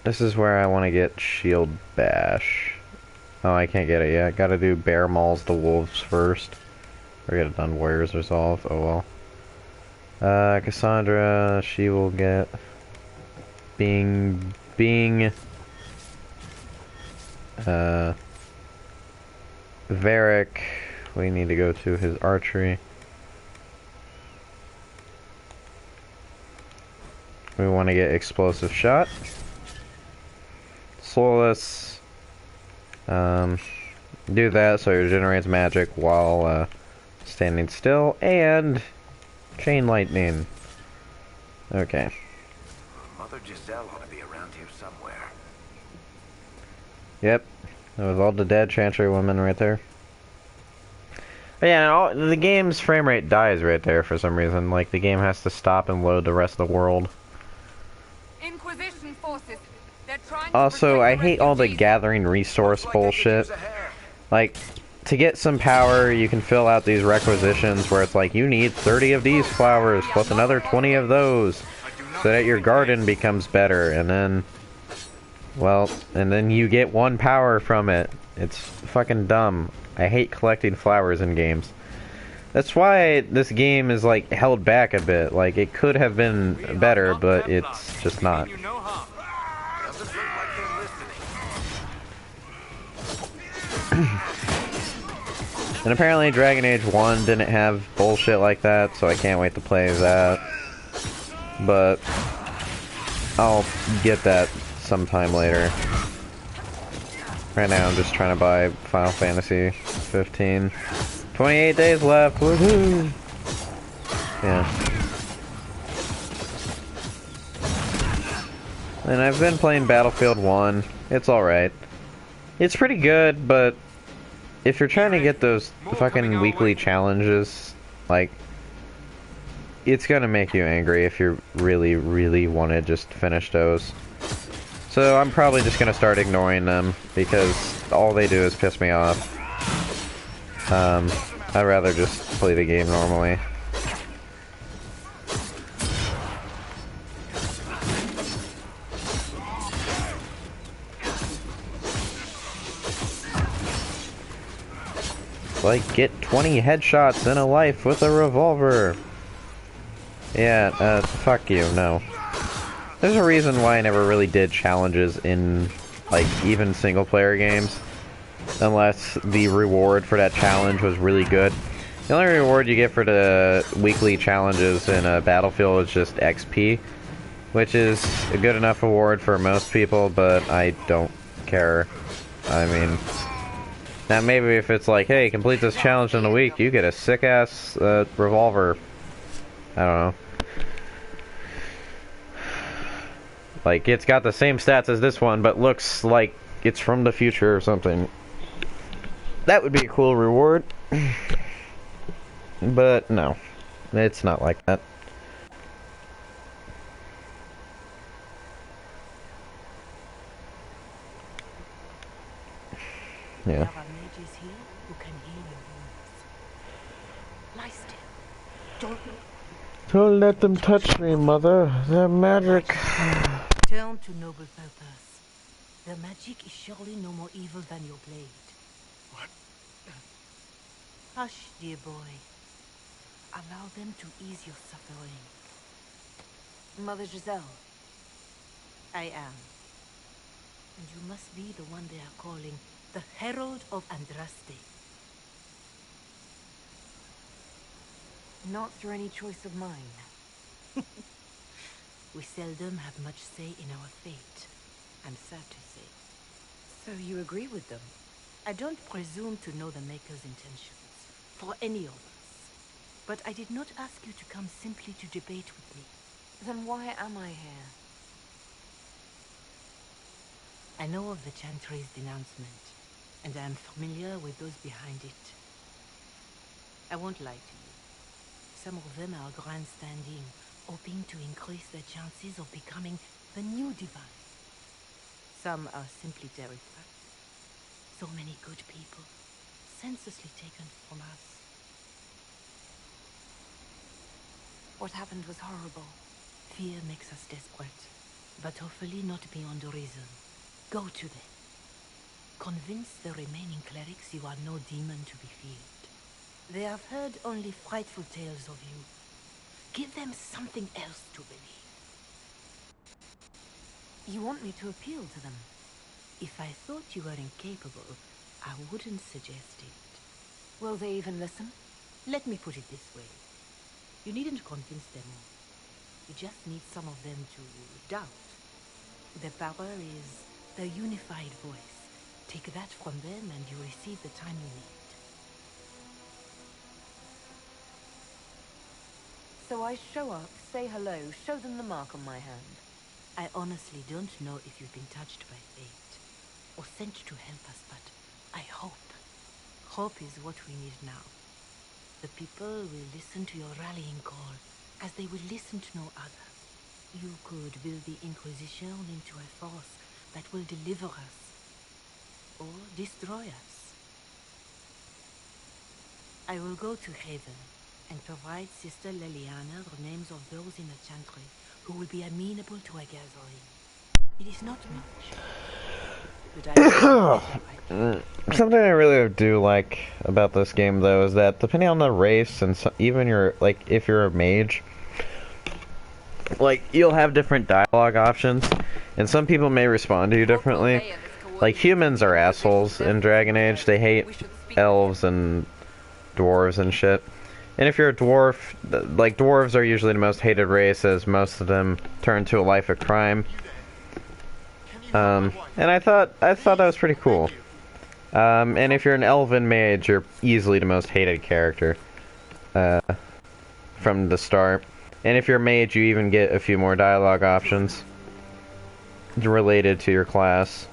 This is where I want to get Shield Bash. Oh, I can't get it yet. Gotta do Bear Mauls the Wolves first. Or get it done Warriors Resolve. Oh well. Cassandra, she will get... Being... Varric, we need to go to his archery. We want to get explosive shot. Soulless. Do that so it regenerates magic while standing still, and chain lightning. Okay. Mother Giselle ought to be around here somewhere. Yep. That was all the dead Chantry women right there. But yeah, the game's frame rate dies right there for some reason. Like, the game has to stop and load the rest of the world. Inquisition forces. They're trying Also, to I hate all the gathering resource bullshit. Like, to get some power, you can fill out these requisitions where it's like, you need 30 of these flowers plus another 20 of those so that your garden becomes better, and then, well, and then you get 1 power from it. It's fucking dumb. I hate collecting flowers in games. That's why this game is, like, held back a bit. Like, it could have been better, but it's just not. And apparently Dragon Age 1 didn't have bullshit like that, so I can't wait to play that. But I'll get that sometime later. Right now I'm just trying to buy Final Fantasy 15. 28 days left, woohoo! Yeah. And I've been playing Battlefield 1. It's alright. It's pretty good, but if you're trying to get those fucking weekly challenges, like, it's gonna make you angry if you really, really want to just finish those. So I'm probably just gonna start ignoring them, because all they do is piss me off. I'd rather just play the game normally. Like, get 20 headshots in a life with a revolver. Yeah, fuck you, no. There's a reason why I never really did challenges in, like, even single-player games. Unless the reward for that challenge was really good. The only reward you get for the weekly challenges in a Battlefield is just XP. Which is a good enough reward for most people, but I don't care. I mean... Now maybe if it's like, hey, complete this challenge in a week, you get a sick-ass revolver. I don't know. Like, it's got the same stats as this one, but looks like it's from the future or something. That would be a cool reward. But no, it's not like that. Yeah. Don't let them touch me, Mother. They're magic. Turn to noble purpose. Their magic is surely no more evil than your blade. What? Hush, dear boy. Allow them to ease your suffering. Mother Giselle. I am. And you must be the one they are calling the Herald of Andraste. Not through any choice of mine. We seldom have much say in our fate, I'm sad to say. So you agree with them? I don't presume to know the Maker's intentions, for any of us. But I did not ask you to come simply to debate with me. Then why am I here? I know of the Chantry's denouncement, and I am familiar with those behind it. I won't lie to you. Some of them are grandstanding, hoping to increase their chances of becoming the new divine. Some are simply terrified. So many good people, senselessly taken from us. What happened was horrible. Fear makes us desperate, but hopefully not beyond reason. Go to them. Convince the remaining clerics you are no demon to be feared. They have heard only frightful tales of you. Give them something else to believe. You want me to appeal to them? If I thought you were incapable, I wouldn't suggest it. Will they even listen? Let me put it this way. You needn't convince them all. You just need some of them to doubt. Their power is the unified voice. Take that from them and you receive the time you need. So I show up, say hello, show them the mark on my hand. I honestly don't know if you've been touched by fate, or sent to help us, but I hope. Hope is what we need now. The people will listen to your rallying call, as they will listen to no other. You could build the Inquisition into a force that will deliver us, or destroy us. I will go to Haven, and provide Sister Leliana the names of those in the Chantry who will be amenable to a gathering. It is not much, but I Something I really do like about this game, though, is that depending on the race and even your, like, if you're a mage, like, you'll have different dialogue options, and some people may respond to you differently. Like, humans are assholes in Dragon Age. They hate elves and dwarves and shit. And if you're a dwarf, like, dwarves are usually the most hated race, as most of them turn to a life of crime. And I thought that was pretty cool. And if you're an elven mage, you're easily the most hated character from the start. And if you're a mage, you even get a few more dialogue options related to your class.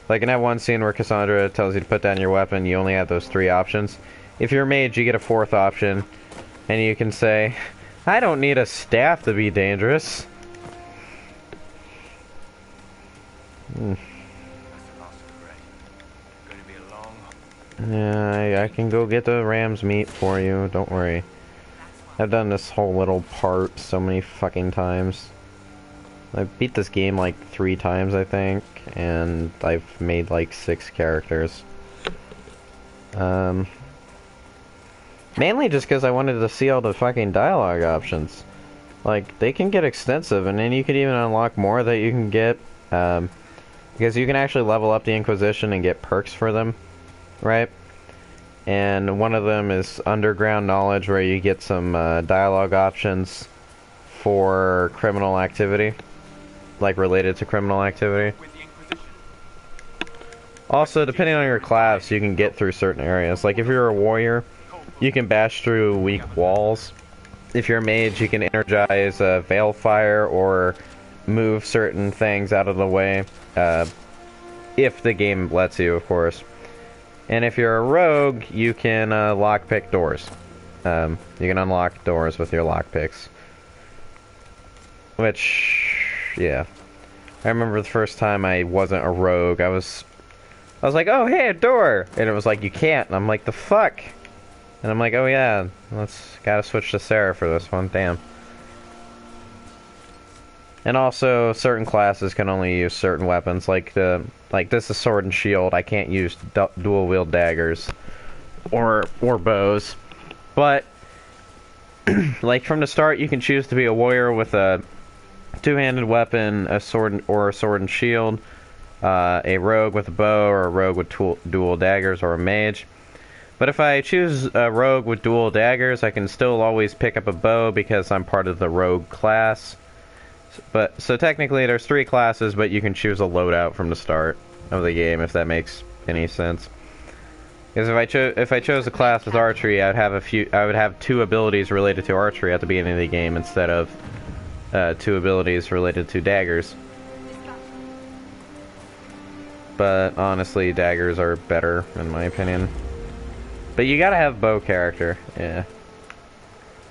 Like in that one scene where Cassandra tells you to put down your weapon, you only have those 3 options. If you're a mage, you get a 4th option, and you can say, I don't need a staff to be dangerous. Yeah, I can go get the ram's meat for you, don't worry. I've done this whole little part so many fucking times. I beat this game like 3 times, I think, and I've made like 6 characters. Mainly just because I wanted to see all the fucking dialogue options. Like, they can get extensive, and then you could even unlock more that you can get, because you can actually level up the Inquisition and get perks for them, right? And one of them is Underground Knowledge, where you get some dialogue options for criminal activity, like related to criminal activity. Also, depending on your class, you can get through certain areas. Like if you're a warrior, you can bash through weak walls. If you're a mage, you can energize Veil Fire or move certain things out of the way, if the game lets you, of course. And if you're a rogue, you can lockpick doors. You can unlock doors with your lockpicks. Which, yeah. I remember the first time I wasn't a rogue, I was like, oh, hey, a door! And it was like, you can't. And I'm like, the fuck? And I'm like, oh yeah, gotta switch to Sarah for this one, damn. And also, certain classes can only use certain weapons, like this is sword and shield. I can't use dual wield daggers or bows. But like from the start, you can choose to be a warrior with a 2-handed weapon, a sword and shield, a rogue with a bow, or a rogue with dual daggers, or a mage. But if I choose a rogue with dual daggers, I can still always pick up a bow because I'm part of the rogue class. But so technically there's 3 classes, but you can choose a loadout from the start of the game, if that makes any sense. Because if I chose a class with archery, I would have 2 abilities related to archery at the beginning of the game instead of 2 abilities related to daggers. But honestly, daggers are better in my opinion. But you gotta have bow character, yeah.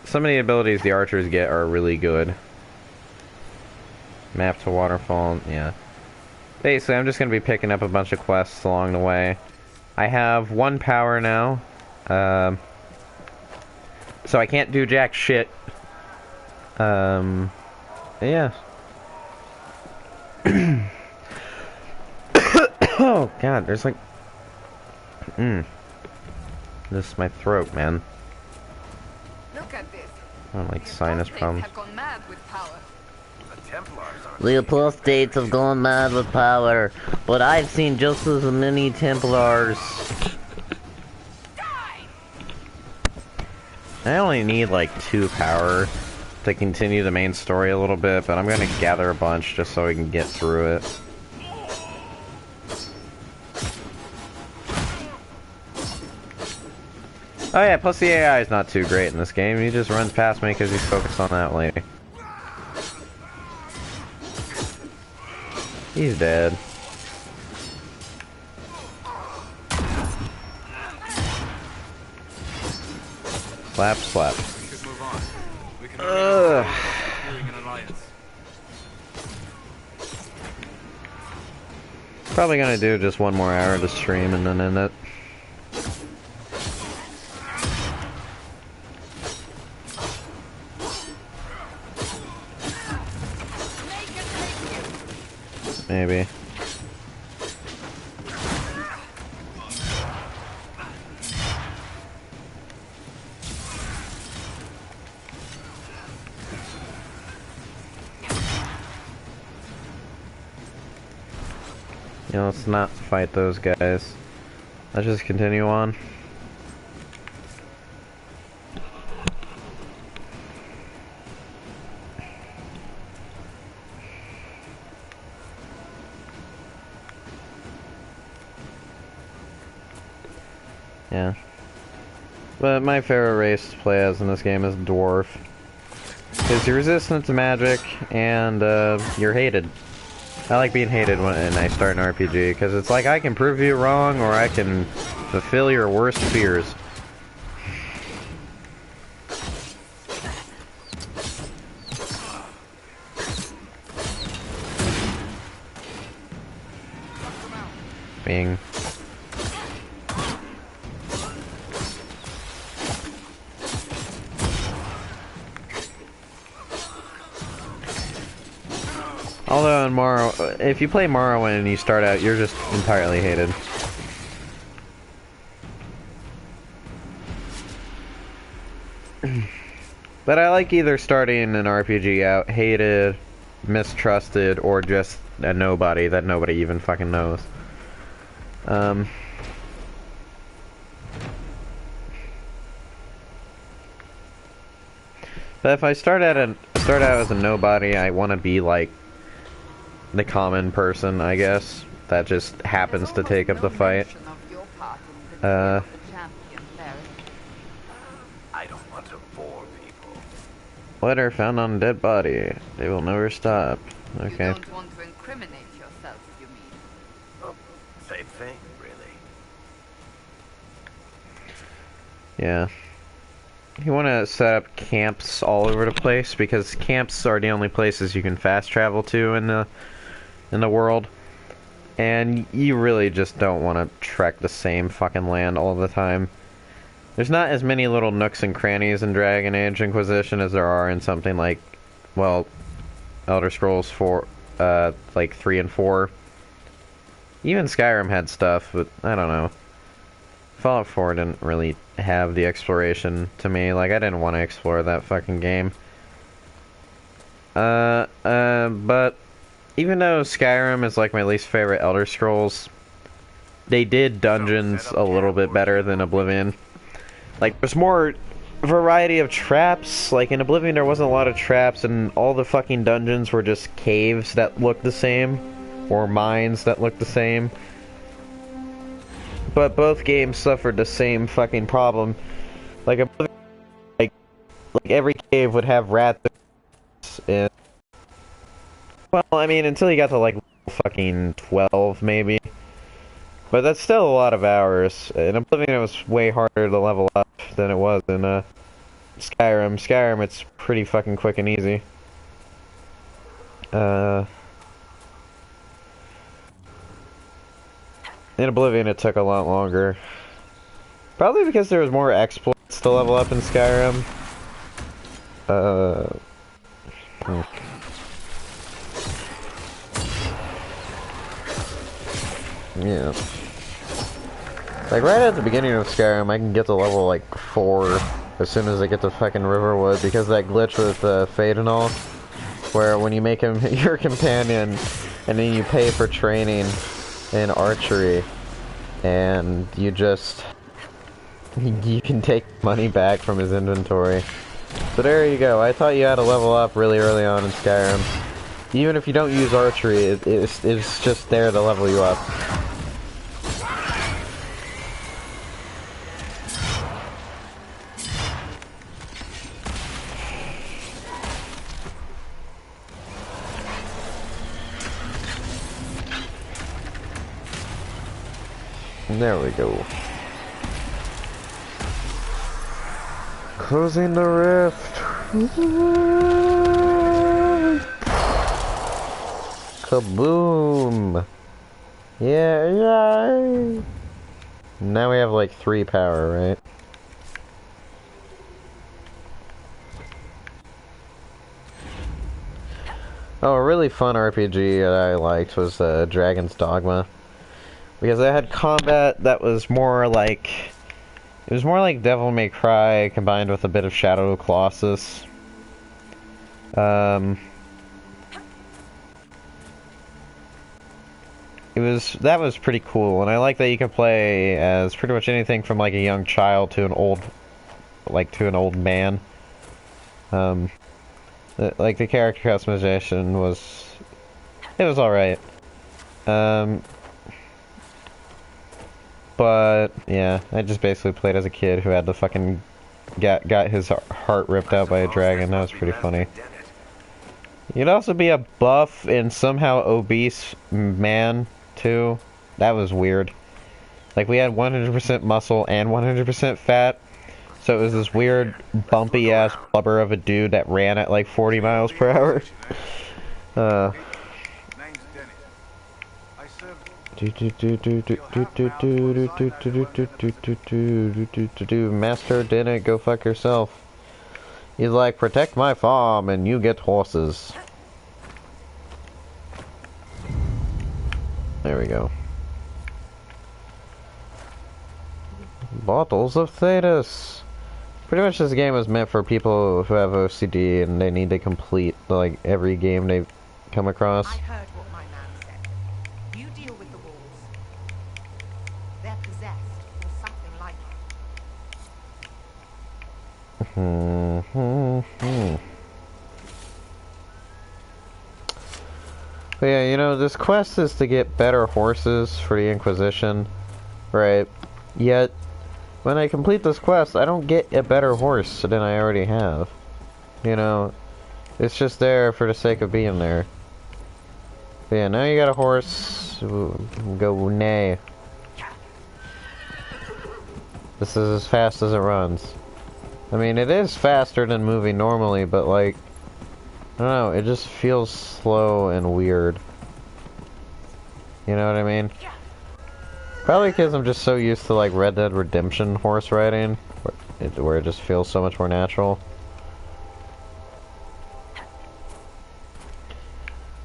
Some of the abilities the archers get are really good. Map to waterfall, yeah. Basically, I'm just gonna be picking up a bunch of quests along the way. I have 1 power now. So I can't do jack shit. Yeah. Oh god, there's like... This is my throat, man. Look at this. I don't like sinus problems. Have gone mad with power. The Templars aren't. The apostates have gone mad with power, but I've seen just as many Templars. I only need like 2 power to continue the main story a little bit, but I'm gonna gather a bunch just so we can get through it. Oh yeah, plus the AI is not too great in this game. He just runs past me because he's focused on that lady. He's dead. Slap, slap. We should move on. We can securing an alliance. Probably gonna do just 1 more hour to stream and then end it. Maybe. You know, let's not fight those guys. Let's just continue on. Yeah. But my favorite race to play as in this game is Dwarf. Because you're resistant to magic, and you're hated. I like being hated when I start an RPG, because it's like I can prove you wrong, or I can fulfill your worst fears. Bing. Although in Morrowind, if you play Morrowind and you start out, you're just entirely hated. But I like either starting an RPG out hated, mistrusted, or just a nobody that nobody even fucking knows. But if I start out as a nobody, I want to be like the common person, I guess, that just happens to take up the fight. I don't want to bore people. Letter found on a dead body. They will never stop. Okay. You don't want to incriminate yourself, you mean? Oh, same thing, really. Yeah. You want to set up camps all over the place, because camps are the only places you can fast travel to in the world. And you really just don't want to trek the same fucking land all the time. There's not as many little nooks and crannies in Dragon Age Inquisition as there are in something like, well, Elder Scrolls 4, like 3 and 4. Even Skyrim had stuff, but I don't know. Fallout 4 didn't really have the exploration to me. Like, I didn't want to explore that fucking game. But even though Skyrim is like my least favorite Elder Scrolls, they did dungeons a little bit better than Oblivion. Like, there's more variety of traps. Like, in Oblivion there wasn't a lot of traps, and all the fucking dungeons were just caves that looked the same, or mines that looked the same. But both games suffered the same fucking problem. Like, like every cave would have rats in. Well, I mean, until you got to like fucking 12, maybe. But that's still a lot of hours. In Oblivion, it was way harder to level up than it was in Skyrim. Skyrim, it's pretty fucking quick and easy. In Oblivion, it took a lot longer. Probably because there was more exploits to level up in Skyrim. Yeah. Like, right at the beginning of Skyrim, I can get to level, like, 4 as soon as I get to fucking Riverwood, because that glitch with Fade and all. where when you make him your companion, and then you pay for training in archery, and you can take money back from his inventory. So there you go. I thought you had to level up really early on in Skyrim. Even if you don't use archery, it's just there to level you up. There we go. Closing the rift. Kaboom! Yeah, yeah. Now we have like 3 power, right? Oh, a really fun RPG that I liked was Dragon's Dogma. Because it had combat that was more like... It was more like Devil May Cry combined with a bit of Shadow of Colossus. That was pretty cool, and I like that you can play as pretty much anything from like a young child to an old man. Like the character customization was alright. But yeah, I just basically played as a kid who had the fucking got his heart ripped out by a dragon. That was pretty funny. You'd also be a buff and somehow obese man too. That was weird. Like we had 100% muscle and 100% fat. So it was this weird bumpy ass blubber of a dude that ran at like 40 miles per hour. Master Dennett, go fuck yourself. He's like, protect my farm and you get horses. There we go. Bottles of Thetis. Pretty much this game is meant for people who have OCD and they need to complete like every game they come across. I heard what my man said. You deal with the wolves. They're possessed or something like it. But yeah, you know, this quest is to get better horses for the Inquisition, right? Yet, when I complete this quest, I don't get a better horse than I already have. You know, it's just there for the sake of being there. But yeah, now you got a horse. Go nay. This is as fast as it runs. I mean, it is faster than moving normally, but like, I don't know, it just feels slow and weird. You know what I mean? Probably because I'm just so used to like Red Dead Redemption horse riding, where it just feels so much more natural.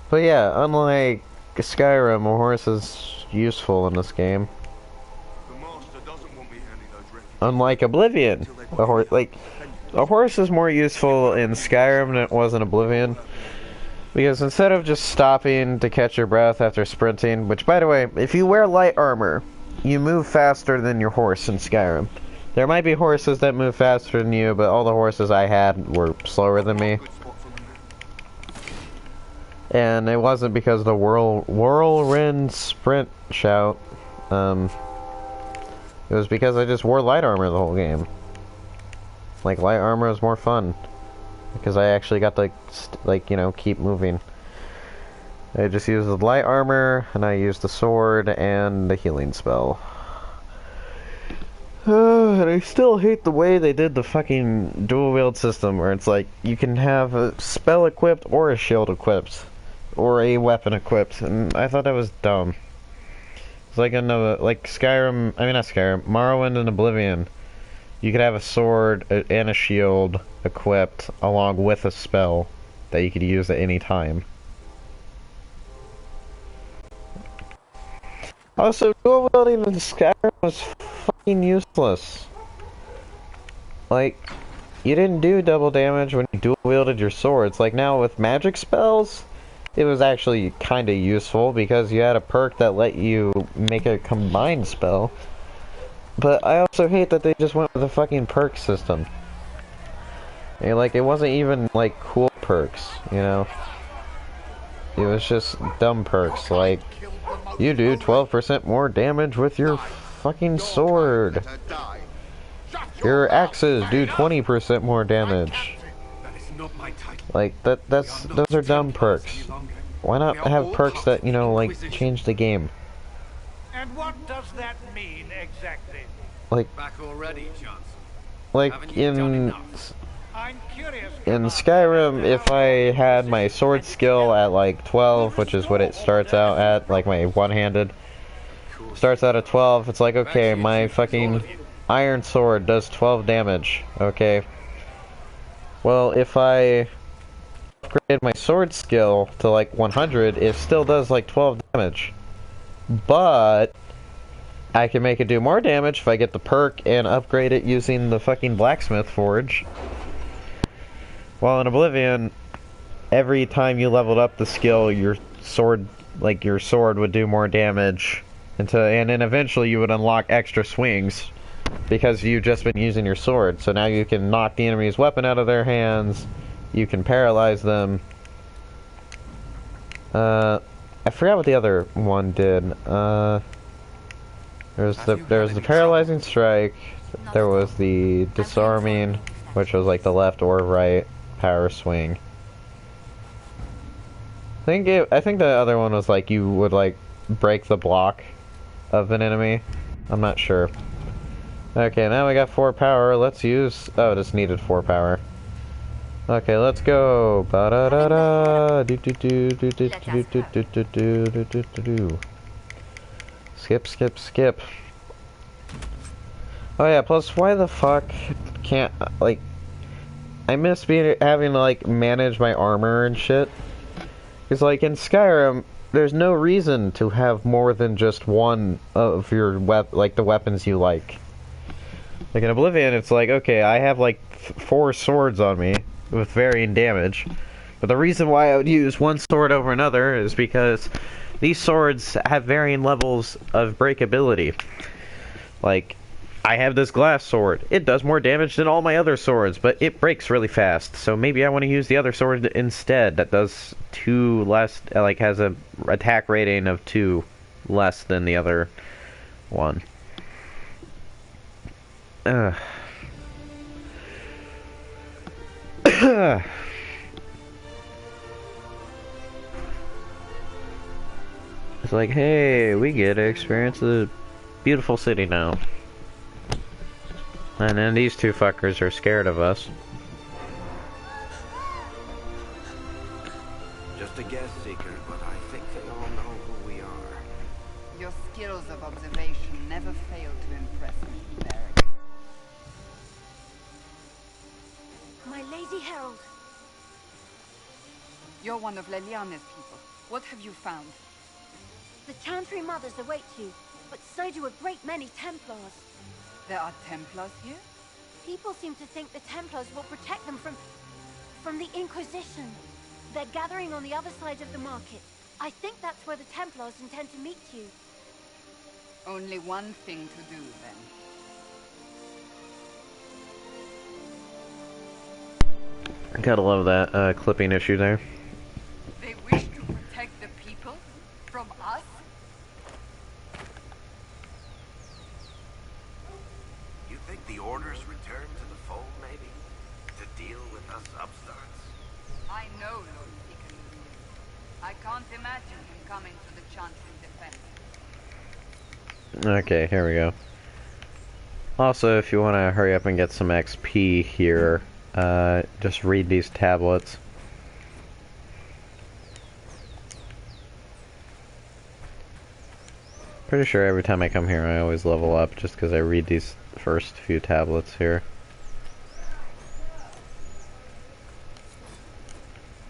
But yeah, unlike Skyrim, a horse is useful in this game. Unlike Oblivion, a horse is more useful in Skyrim than it was in Oblivion. Because instead of just stopping to catch your breath after sprinting, which by the way, if you wear light armor, you move faster than your horse in Skyrim. There might be horses that move faster than you, but all the horses I had were slower than me. And it wasn't because of the whirlwind sprint shout. It was because I just wore light armor the whole game. Like, light armor was more fun. Because I actually got to, like, you know, keep moving. I just used the light armor, and I used the sword and the healing spell. And I still hate the way they did the fucking dual wield system, where it's like, you can have a spell equipped or a shield equipped. Or a weapon equipped, and I thought that was dumb. It's like like Skyrim, I mean not Skyrim, Morrowind and Oblivion. You could have a sword and a shield equipped along with a spell that you could use at any time. Also, dual wielding in Skyrim was fucking useless. Like, you didn't do double damage when you dual wielded your swords. Like now with magic spells, it was actually kind of useful because you had a perk that let you make a combined spell. But I also hate that they just went with a fucking perk system. And, like, it wasn't even, like, cool perks, you know? It was just dumb perks, like, you do 12% more damage with your fucking sword. Your axes do 20% more damage. Like, those are dumb perks. Why not have perks that, you know, like, change the game? And what does that mean exactly? Like, Back already, Johnson. like in Skyrim, if I had my sword skill at like 12, which is what it starts out at, like my one-handed, starts out at 12, it's like, okay, my fucking iron sword does 12 damage, okay. Well, if I upgrade my sword skill to like 100, it still does like 12 damage. But I can make it do more damage if I get the perk and upgrade it using the fucking blacksmith forge. While in Oblivion, every time you leveled up the skill, your sword would do more damage, and then eventually you would unlock extra swings because you've just been using your sword. So now you can knock the enemy's weapon out of their hands, you can paralyze them. I forgot what the other one did. There was the paralyzing strike. There was the disarming, which was like the left or right power swing. I think the other one was like you would like break the block of an enemy. I'm not sure. Okay, now we got 4 power. Let's use. Oh, just needed 4 power. Okay, let's go. Ba da da da. Do do do do do do do do do do do do do. Skip, skip, skip. Oh yeah, plus why the fuck can't, like, I miss having to, like, manage my armor and shit. Because, like, in Skyrim, there's no reason to have more than just one of your the weapons you like. Like in Oblivion, it's like, okay, I have, like, 4 swords on me with varying damage. But the reason why I would use one sword over another is because these swords have varying levels of breakability. Like, I have this glass sword. It does more damage than all my other swords, but it breaks really fast. So maybe I want to use the other sword instead that does 2 less, like has a attack rating of 2 less than the other one. Ugh. It's like, hey, we get to experience the beautiful city now. And then these 2 fuckers are scared of us. Just a guess, Seeker, but I think they all know who we are. Your skills of observation never fail to impress me, Barrick. My Lady Herald. You're one of Leliana's people. What have you found? The Chantry Mothers await you, but so do a great many Templars. There are Templars here? People seem to think the Templars will protect them from the Inquisition. They're gathering on the other side of the market. I think that's where the Templars intend to meet you. Only one thing to do, then. Gotta love that clipping issue there. They wish to protect the people from us? You think the Order's return to the fold, maybe? To deal with us upstarts? I know Lord Seeker. I can't imagine him coming to the Chantry's defense. Okay, here we go. Also, if you want to hurry up and get some XP here, just read these tablets. Pretty sure every time I come here I always level up just because I read these first few tablets here.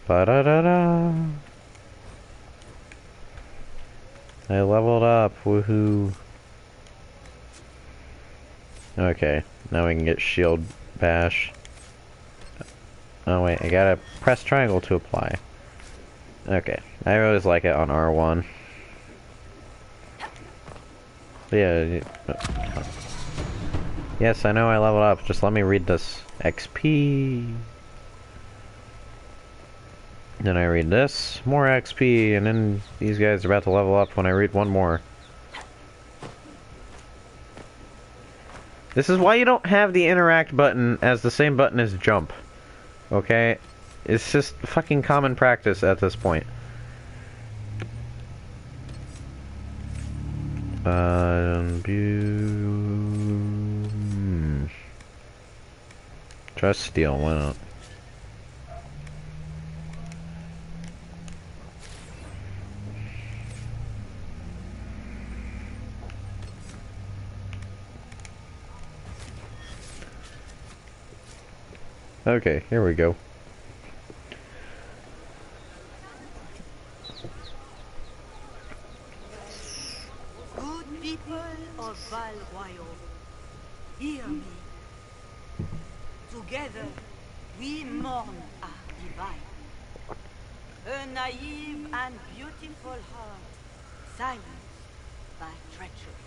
Ba-da-da-da! I leveled up, woohoo! Okay, now we can get shield bash. Oh wait, I gotta press triangle to apply. Okay, I always like it on R1. Yeah. Yes, I know I leveled up. Just let me read this. XP. Then I read this. More XP. And then these guys are about to level up when I read one more. This is why you don't have the interact button as the same button as jump. Okay? It's just fucking common practice at this point. Try steal, why not? Okay, here we go. Good people of Val Royal, hear me. Together, we mourn our divine. A naive and beautiful heart, silenced by treachery.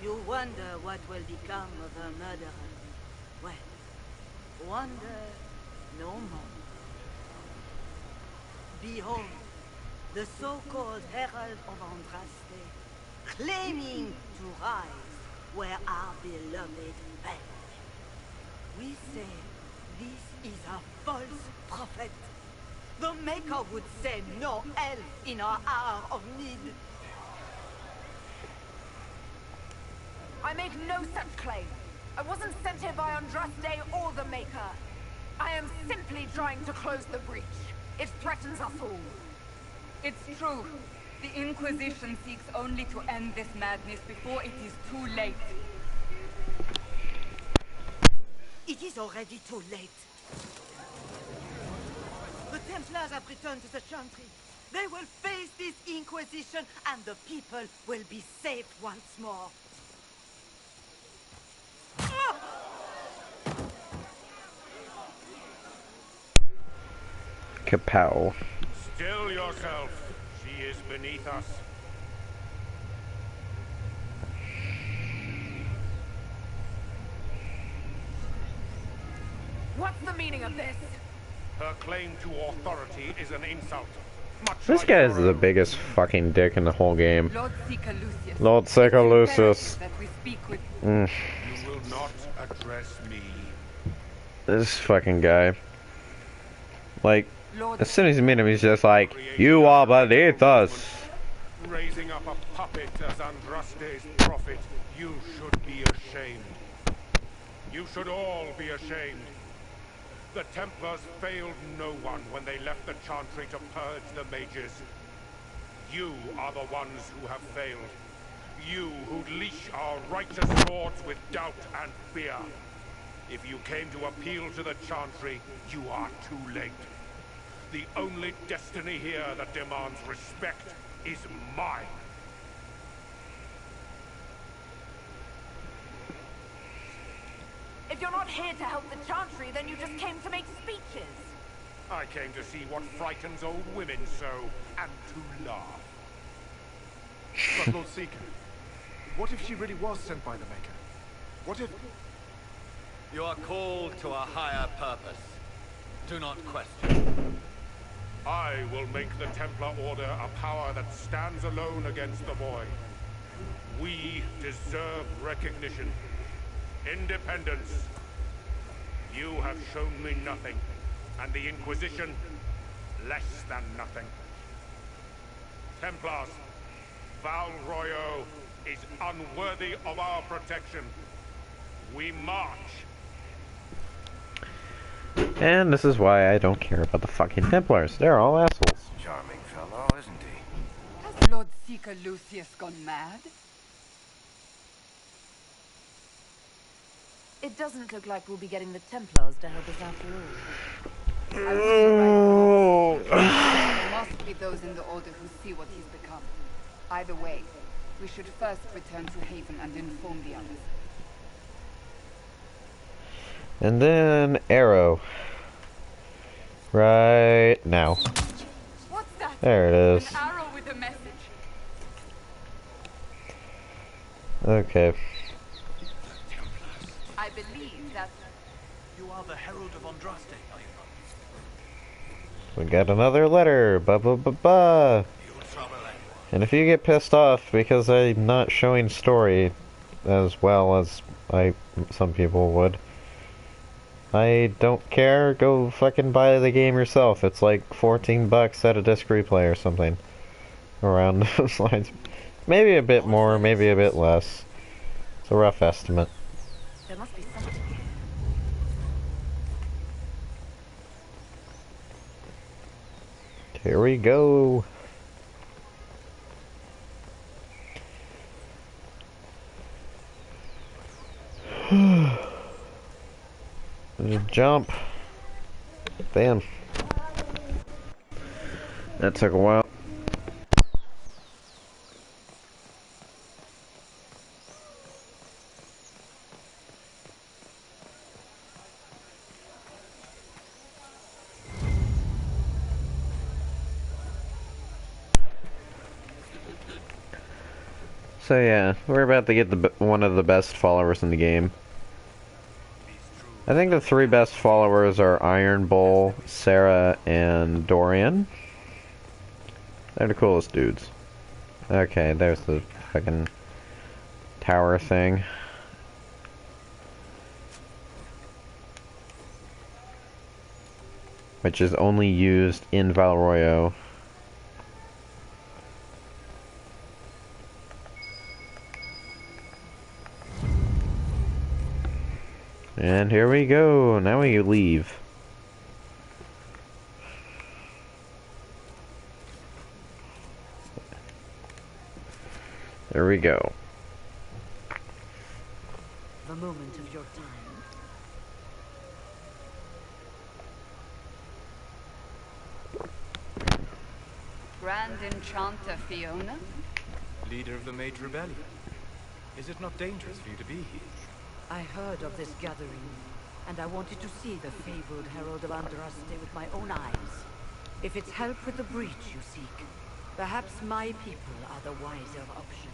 You wonder what will become of her murderer. Well, wonder no more. Behold, the so-called Herald of Andraste, claiming to rise where our beloved fell. We say this is a false prophet. The Maker would send no help in our hour of need. I make no such claim. I wasn't sent here by Andraste or the Maker. I am simply trying to close the breach. It threatens us all. It's true. The Inquisition seeks only to end this madness before it is too late. It is already too late. The Templars have returned to the Chantry. They will face this Inquisition, and the people will be saved once more. Kapow. Still yourself. She is beneath us. What's the meaning of this? Her claim to authority is an insult. This guy is the biggest fucking dick in the whole game. Lord Seeker Lucius. Lord Seeker Lucius. That we speak with. You will not address me. This fucking guy. Like, as soon as you meet him, he's just like, "You are beneath us." Raising up a puppet as Andraste's prophet, you should be ashamed. You should all be ashamed. The Templars failed no one when they left the Chantry to purge the mages. You are the ones who have failed. You who leash our righteous swords with doubt and fear. If you came to appeal to the Chantry, you are too late. The only destiny here that demands respect is mine. If you're not here to help the Chantry, then you just came to make speeches. I came to see what frightens old women so, and to laugh. But Lord Seeker, what if she really was sent by the Maker? What if... You are called to a higher purpose. Do not question. I will make the Templar Order a power that stands alone against the Void. We deserve recognition. Independence. You have shown me nothing, and the Inquisition, less than nothing. Templars, Val Royo is unworthy of our protection. We march. And this is why I don't care about the fucking Templars. They're all assholes. Charming fellow, isn't he? Has Lord Seeker Lucius gone mad? It doesn't look like we'll be getting the Templars to help us after all. There must be those in the Order who see what he's become. Either way, we should first return to Haven and inform the others. And then arrow. Right now. What's that? There it is. An arrow with a message. Okay. I believe that You are the Herald of Andraste, are you not? We got another letter. Ba ba ba ba. And if you get pissed off because I'm not showing story as well as some people would, I don't care. Go fucking buy the game yourself. It's like $14 at a disc replay or something. Around those lines. Maybe a bit more, maybe a bit less. It's a rough estimate. There must be something here. Here we go. Jump. Damn. That took a while. So yeah, we're about to get one of the best followers in the game. I think the three best followers are Iron Bull, Sarah, and Dorian. They're the coolest dudes. Okay, there's the fucking tower thing. Which is only used in Val Royo. And here we go. Now we leave. There we go. The moment of your time. Grand Enchanter Fiona. Leader of the Mage Rebellion. Is it not dangerous for you to be here? I heard of this gathering, and I wanted to see the fabled Herald of Andraste with my own eyes. If it's help with the breach you seek, perhaps my people are the wiser option.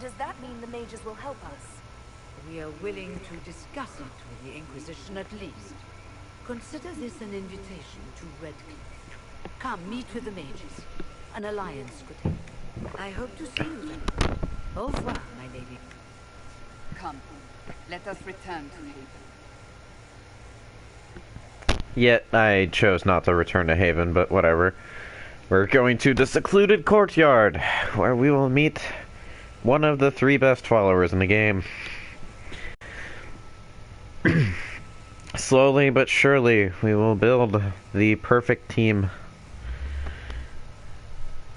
Does that mean the mages will help us? We are willing to discuss it with the Inquisition at least. Consider this an invitation to Redcliffe. Come, meet with the mages. An alliance could help. I hope to see you then. Au revoir, my lady. Come, let us return to Haven. Yet, I chose not to return to Haven, but whatever. We're going to the secluded courtyard, where we will meet one of the three best followers in the game. Slowly but surely, we will build the perfect team.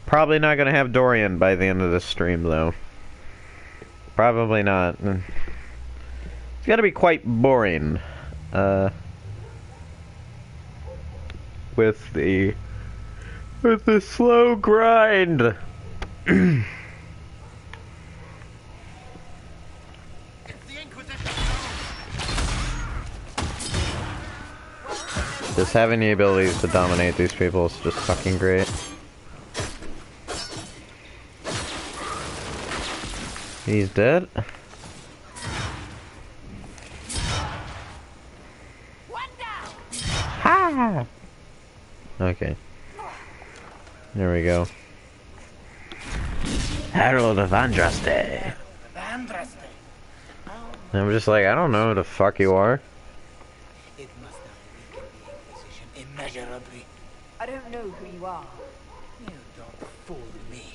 Probably not going to have Dorian by the end of this stream, though. Probably not. It's going to be quite boring. With the slow grind. Just having the abilities to dominate these people is just fucking great. He's dead. Ha! Okay. There we go. Herald of Andraste. I'm just like, I don't know who the fuck you are. It must have weakened the Inquisition immeasurably. I don't know who you are. You don't fool me.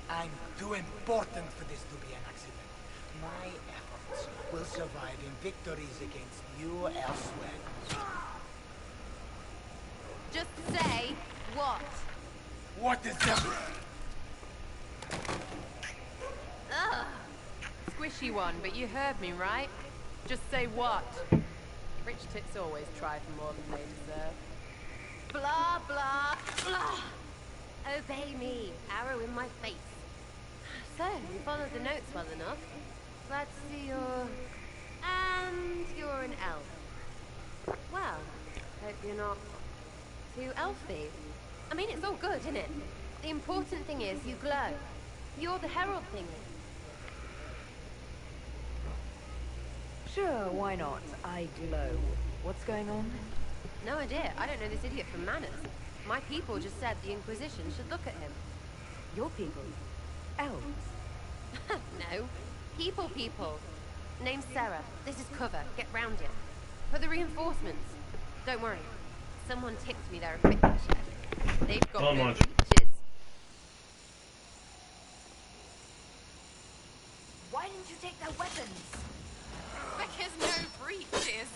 I'm too important for this to be an accident. My efforts will survive in victories against you elsewhere. Just say what? What is that? Ugh. Squishy one, but you heard me, right? Just say what? Rich tits always try for more than they deserve. Blah, blah, blah. Obey me. Arrow in my face. So, you followed the notes well enough. Glad to see you're... And you're an elf. Well, hope you're not too elfy. I mean, it's all good, isn't it? The important thing is you glow. You're the herald thingy. Sure, why not? I glow. What's going on? No idea. I don't know this idiot from manners. My people just said the Inquisition should look at him. Your people? Elves? No. People. Name's Sarah. This is cover. Get round it. For the reinforcements. Don't worry. Someone tipped me their equipment check. They've got good breaches. Why didn't you take their weapons? Because no breaches.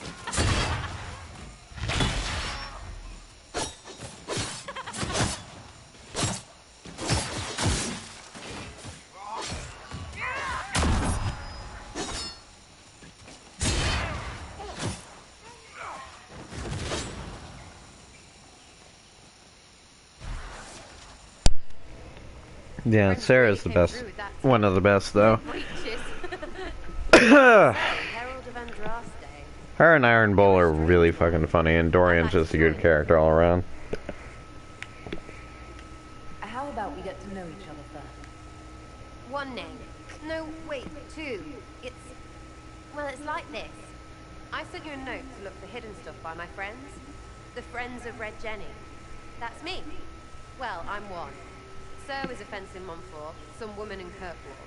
Yeah, Sarah's the best. One of the best, though. Herald of Andraste. Her and Iron Bull are really fucking funny, and Dorian's just a good character all around. How about we get to know each other first? One name. No, wait, two. Well, it's like this. I sent you a note to look for hidden stuff by my friends. The Friends of Red Jenny. That's me. Well, I'm one. So is a fence in Montfort, some woman in Kirkwall.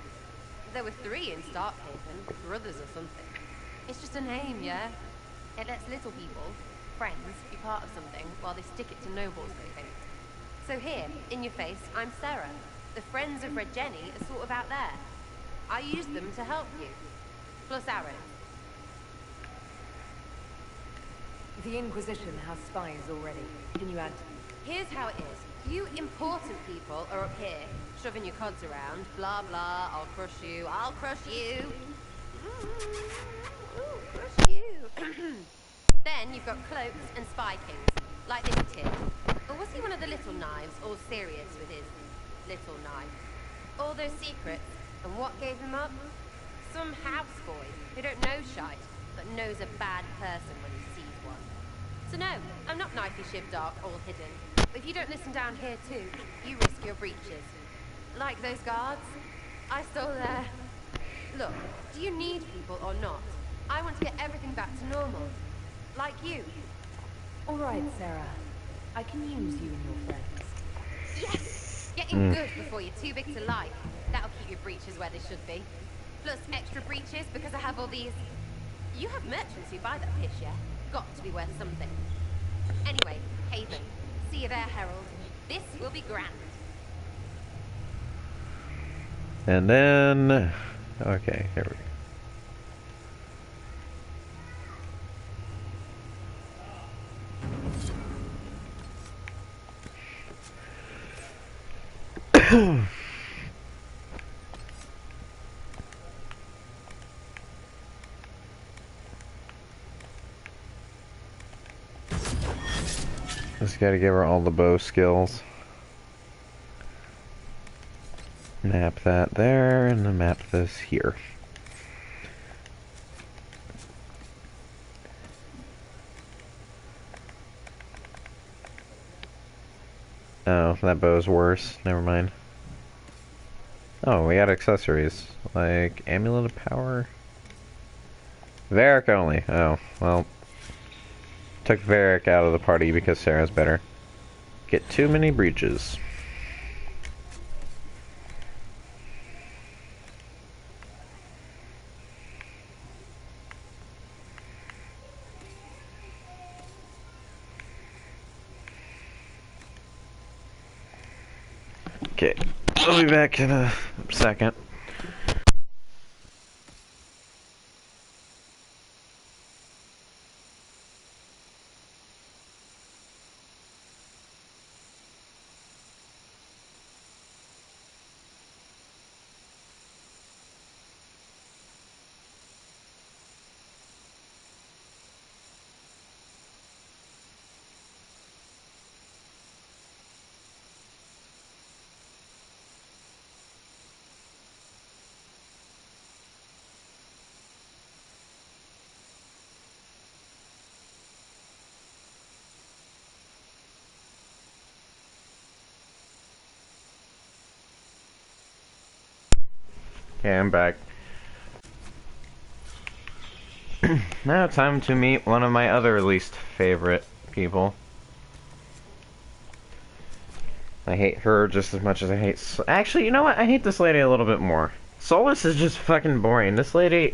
There were 3 in Starkhaven, brothers or something. It's just a name, yeah? It lets little people, friends, be part of something while they stick it to nobles they think. So here, in your face, I'm Sarah. The Friends of Red Jenny are sort of out there. I use them to help you. Plus Aaron. The Inquisition has spies already. Can you add? Here's how it is. You important people are up here, shoving your cods around, blah blah, I'll crush you, crush you. Then you've got cloaks and spy kings, like this kid. Or was he one of the little knives, all serious with his little knife? All those secrets, and what gave him up? Some houseboy who don't know shite, but knows a bad person when he sees one. So no, I'm not knifey shiv dark, all hidden. If you don't listen down here too, you risk your breeches. Like those guards, I stole their... Look, do you need people or not? I want to get everything back to normal. Like you. All right, Sarah. I can use you and your friends. Yes! Getting good before you're too big to like. That'll keep your breeches where they should be. Plus extra breeches because I have all these... You have merchants who buy that piss, yeah? Got to be worth something. Anyway, Haven. See you there, Herald. This will be grand. And then... Okay, here we go. Just gotta give her all the bow skills. Map that there, and then map this here. Oh, that bow's worse. Never mind. Oh, we got accessories. Like, Amulet of Power? Varric only. Oh, well. Took Varric out of the party because Sarah's better. Get too many breaches. Okay, I'll be back in a second. Okay, I'm back. Now time to meet one of my other least favorite people. I hate her just as much as I hate... Actually, you know what? I hate this lady a little bit more. Solus is just fucking boring. This lady,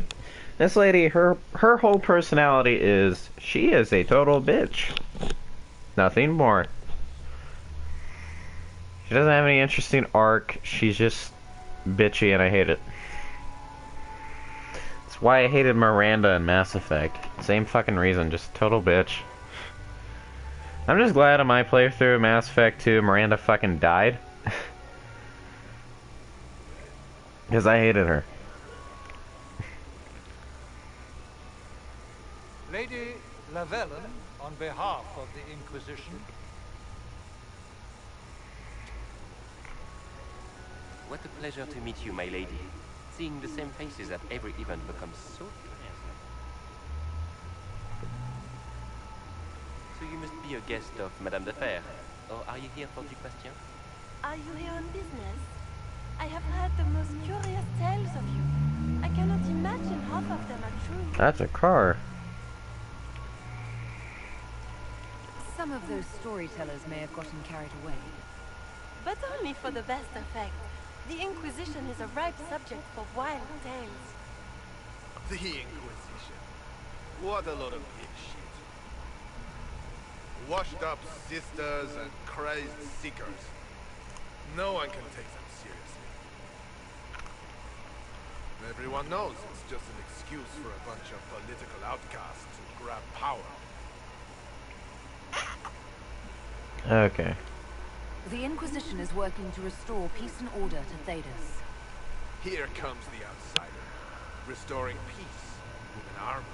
her whole personality is, she is a total bitch. Nothing more. She doesn't have any interesting arc. She's just bitchy and I hate it. That's why I hated Miranda in Mass Effect. Same fucking reason, just total bitch. I'm just glad on my playthrough of Mass Effect 2, Miranda fucking died. Because I hated her. Lady Lavellen, on behalf of the Inquisition. What a pleasure to meet you, my lady. Seeing the same faces at every event becomes so pleasant. So you must be a guest of Madame de Fer, or are you here for du Bastien? Are you here on business? I have heard the most curious tales of you. I cannot imagine half of them are true. That's a car. Some of those storytellers may have gotten carried away. But only for the best effect. The Inquisition is a ripe subject for wild tales. The Inquisition. What a lot of pig shit. Washed up sisters and crazed seekers. No one can take them seriously. Everyone knows it's just an excuse for a bunch of political outcasts to grab power. Okay. The Inquisition is working to restore peace and order to Thedas. Here comes the outsider, restoring peace with an army.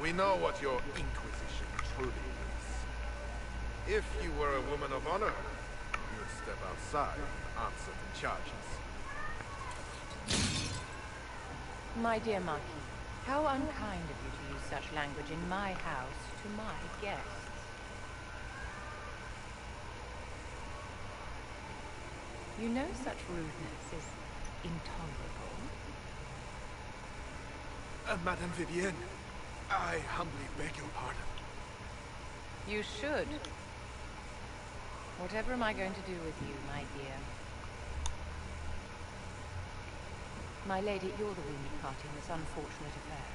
We know what your Inquisition truly is. If you were a woman of honor, you'd step outside and answer the charges. My dear Marquis, how unkind of you to use such language in my house to my guests. You know such rudeness is intolerable. Madame Vivienne, I humbly beg your pardon. You should. Whatever am I going to do with you, my dear? My lady, you're the wounded party in this unfortunate affair.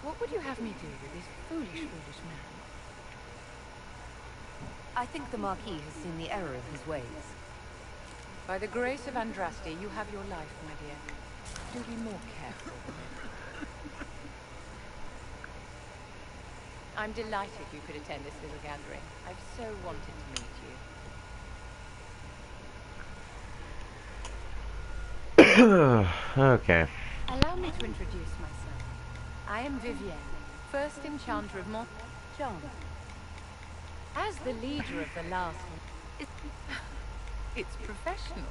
What would you have me do with this foolish man? I think the Marquis has seen the error of his ways. By the grace of Andraste, you have your life, my dear. Do be more careful. I'm delighted you could attend this little gathering. I've so wanted to meet you. Okay. Allow me to introduce myself. I am Vivienne, first Enchanter of John. As the leader of the last... It's professional.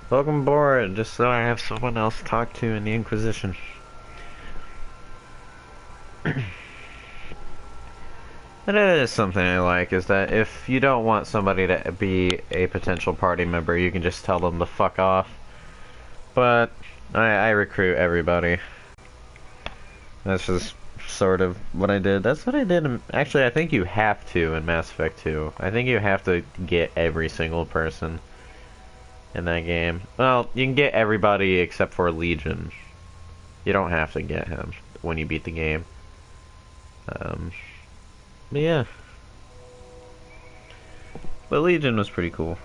Welcome aboard, just so I have someone else to talk to in the Inquisition. But it is something I like, is that if you don't want somebody to be a potential party member, you can just tell them to fuck off. But I recruit everybody. That's just sort of what I did. That's what I did. Actually, I think you have to in Mass Effect 2. I think you have to get every single person in that game. Well, you can get everybody except for Legion. You don't have to get him when you beat the game. But yeah. But Legion was pretty cool.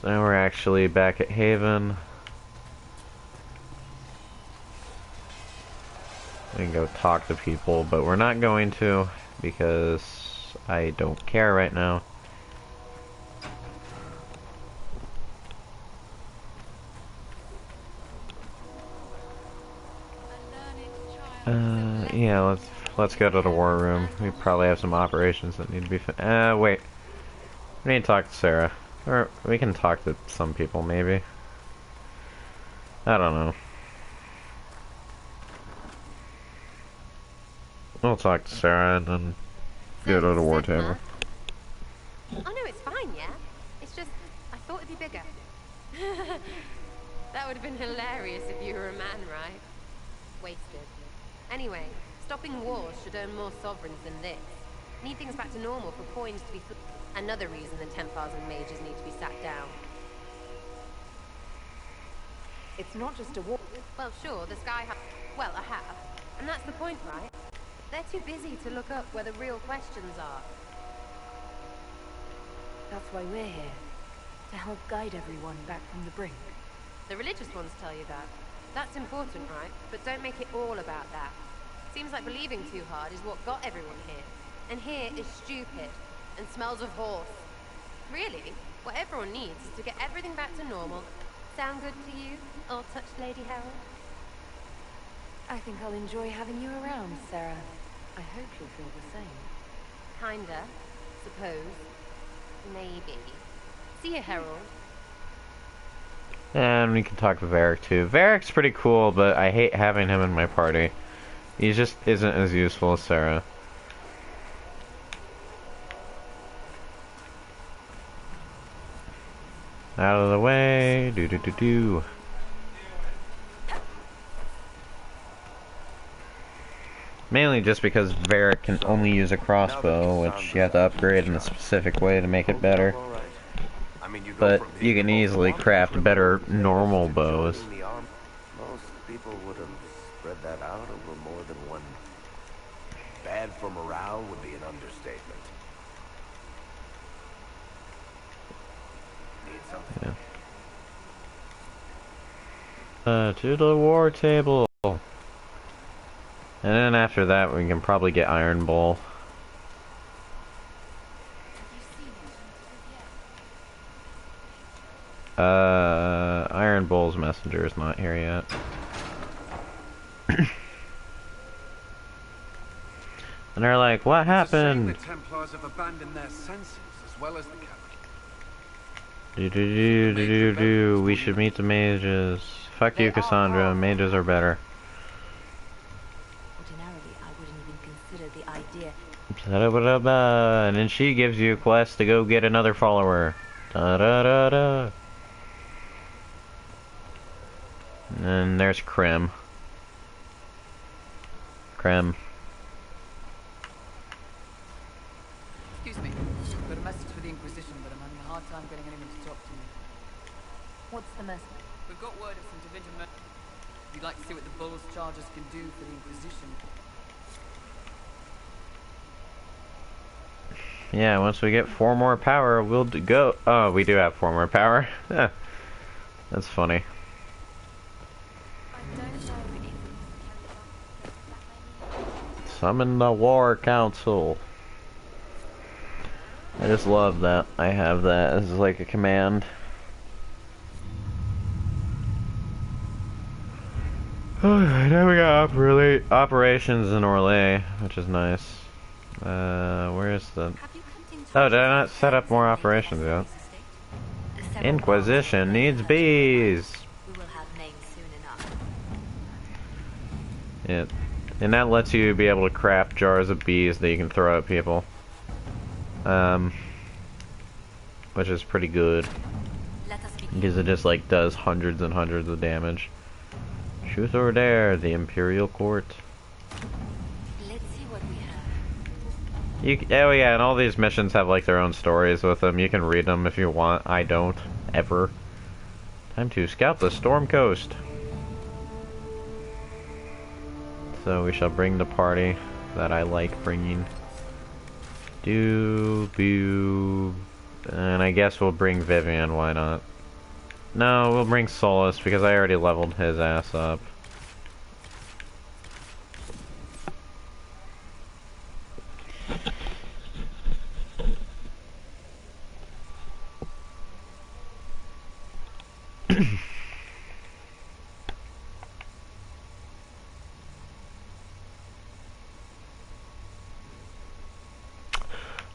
So now we're actually back at Haven. We can go talk to people, but we're not going to because I don't care right now. Yeah, let's go to the war room. We probably have some operations that need to be wait. We need to talk to Sarah. Or we can talk to some people, maybe. I don't know. We'll talk to Sarah and then go to the war table. Oh no, it's fine, yeah? It's just, I thought it'd be bigger. That would have been hilarious if you were a man, right? Wasted. Anyway, stopping wars should earn more sovereigns than this. Need things back to normal for coins to be... Another reason the Templars and mages need to be sat down. It's not just a war. Well, sure, the sky well, I have. And that's the point, right? They're too busy to look up where the real questions are. That's why we're here. To help guide everyone back from the brink. The religious ones tell you that. That's important, right? But don't make it all about that. Seems like believing too hard is what got everyone here. And here is stupid. And smells of horse. Really? What everyone needs is to get everything back to normal. Sound good to you, all-touched Lady Harold? I think I'll enjoy having you around, Sarah. I hope you'll feel the same. Kinda. Suppose. Maybe. See you, Harold. And we can talk to Varric too. Varric's pretty cool, but I hate having him in my party. He just isn't as useful as Sarah. Out of the way. Do. Mainly just because Varric can only use a crossbow, which you have to upgrade in a specific way to make it better. But you can easily craft better normal bows. Most people would have spread that out over more than one. Bad for morale would be an understatement. Need something? Yeah. To the war table. And then after that, we can probably get Iron Bull. Iron Bull's messenger is not here yet. And they're like, what happened? The Templars have abandoned their senses as well as the cavalry. We should meet the mages. Fuck you, Cassandra. Mages are better. Ordinarily, I wouldn't even consider the idea. And then she gives you a quest to go get another follower. Da-da-da-da. And then there's Krem. Excuse me. I've got a message for the Inquisition, but I'm having a hard time getting anyone to talk to me. What's the message? We've got word of some division We'd like to see what the Bull's charges can do for the Inquisition. Yeah, once we get 4 more power, we'll go. Oh, we do have 4 more power. That's funny. Summon the War Council. I just love that I have that as like a command. Now we got operations in Orlais, which is nice. Where's the... Oh, did I not set up more operations yet? Inquisition needs bees! Yeah, and that lets you be able to craft jars of bees that you can throw at people. Which is pretty good. Because it just like does hundreds and hundreds of damage. Truth or dare, the Imperial Court. Let's see what we have. Oh yeah, and all these missions have like their own stories with them. You can read them if you want. I don't, ever. Time to scout the Storm Coast. So we shall bring the party that I like bringing. And I guess we'll bring Vivian, why not? No, we'll bring Solus because I already leveled his ass up.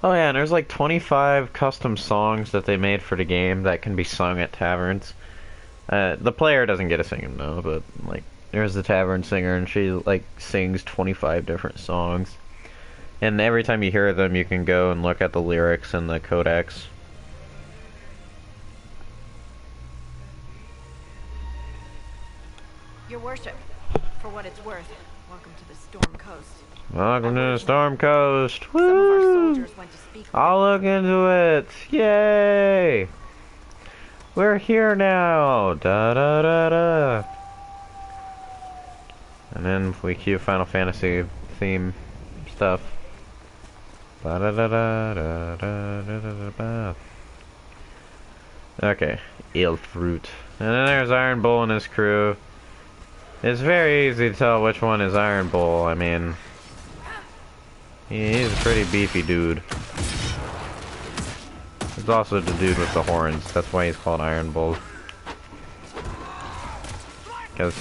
Oh yeah, and there's like 25 custom songs that they made for the game that can be sung at taverns. The player doesn't get to sing them though, but like There's the tavern singer, and she like sings 25 different songs. And every time you hear them, you can go and look at the lyrics in the codex. Your worship, for what it's worth, welcome to the Storm Coast. Welcome to the Storm Coast. Woo! Some of our soldiers went to speak with I'll look into it. Yay! We're here now. Da da da da. And then we cue Final Fantasy theme stuff. Ba da da da da da da da da. Okay, eel fruit. And then there's Iron Bull and his crew. It's very easy to tell which one is Iron Bull. I mean, he's a pretty beefy dude. He's also the dude with the horns. That's why he's called Iron Bull. Because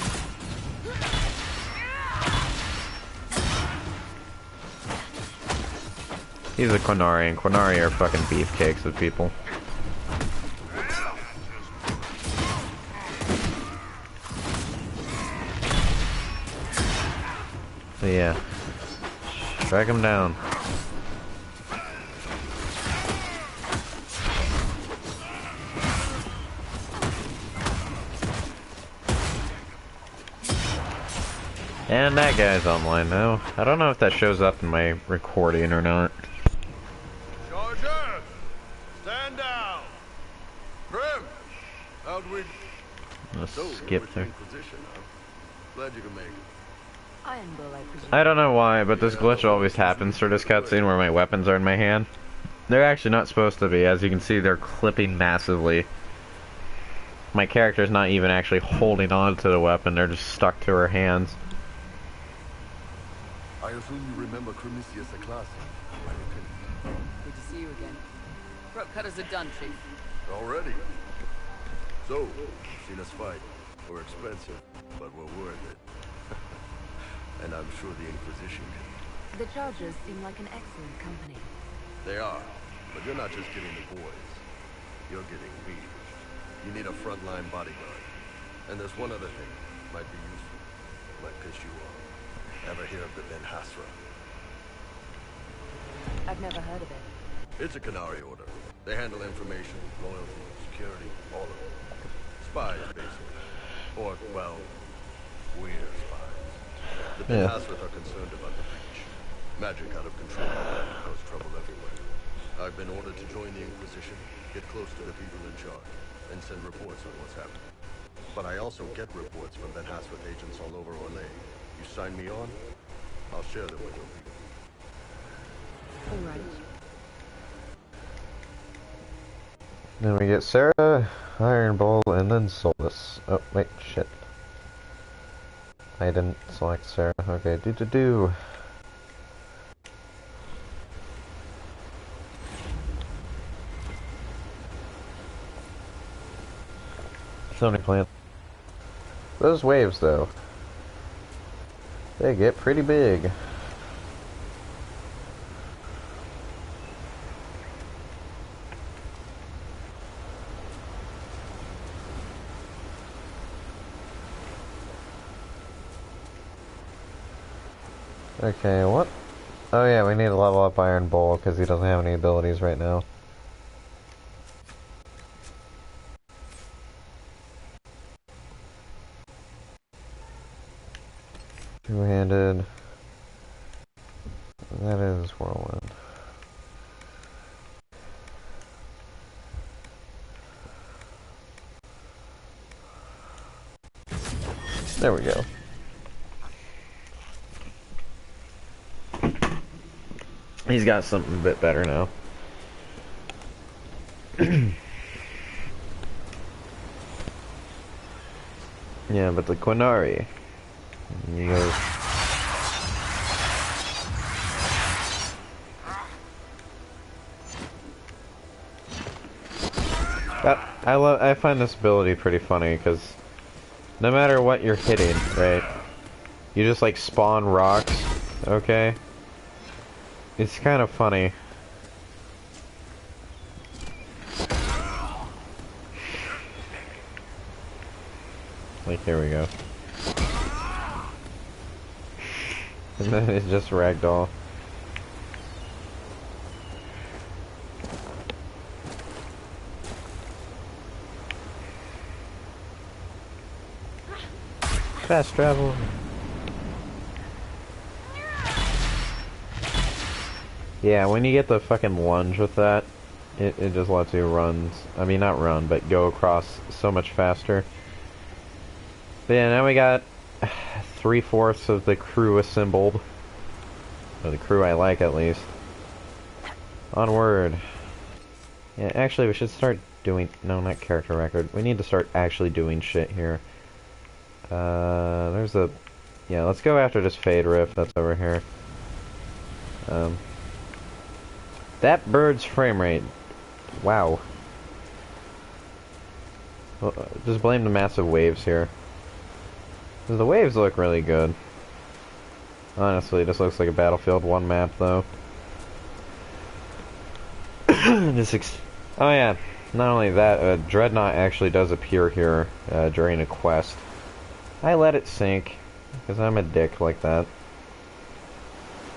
he's a Quinari, and Quinari are fucking beefcakes of people. So yeah, strike him down. And that guy's online now. I don't know if that shows up in my recording or not. Charger! Stand down! Grim! How'd we... Let's skip through. Inquisition, huh? Glad you can make it. Iron Bull, I presume. I don't know why, but this glitch always happens for this cutscene where my weapons are in my hand. They're actually not supposed to be. As you can see, they're clipping massively. My character's not even actually holding on to the weapon, they're just stuck to her hands. I assume you remember Crimicius the class. Good to see you again. Throat cutters are done, Chief. Already? So, you've seen us fight. We're expensive, but we're worth it. And I'm sure the Inquisition can. The Chargers seem like an excellent company. They are, but you're not just getting the boys. You're getting me. You need a frontline bodyguard. And there's one other thing. Might be useful. Might piss you off. Ever hear of the Ben Hasra? I've never heard of it. It's a Canary order. They handle information, loyalty, security, all of it. Spies, basically. Or, well, we're spies. The Ben Hasra are concerned about the breach. Magic out of control can cause trouble everywhere. I've been ordered to join the Inquisition, get close to the people in charge, and send reports on what's happening. But I also get reports from Ben Hasra agents all over Orlais. You sign me on, I'll share them with your people. All right. Then we get Sarah, Iron Bull, and then Solus. Oh, wait, shit. I didn't select Sarah. Okay, do. So many plants. Those waves, though, they get pretty big. Okay, what? Oh yeah, we need to level up Iron Bull because he doesn't have any abilities right now. Two-handed. That is whirlwind. There we go. He's got something a bit better now. Yeah, but the Quinari. You go. I find this ability pretty funny because no matter what you're hitting, right? You just like spawn rocks, okay? It's kind of funny. Like, here we go. And then it's just ragdoll. Fast travel. Yeah, when you get the fucking lunge with that, it just lets you I mean, not run, but go across so much faster. But yeah, now we got 3/4 of the crew assembled. Or the crew I like, at least. Onward. Yeah, actually, we should start doing... No, not character record. We need to start actually doing shit here. There's a... Yeah, let's go after this Fade Rift that's over here. That bird's frame rate. Wow. Well, just blame the massive waves here. 'Cause the waves look really good. Honestly, this looks like a Battlefield 1 map, though. Oh yeah, not only that, Dreadnought actually does appear here during a quest. I let it sink, because I'm a dick like that.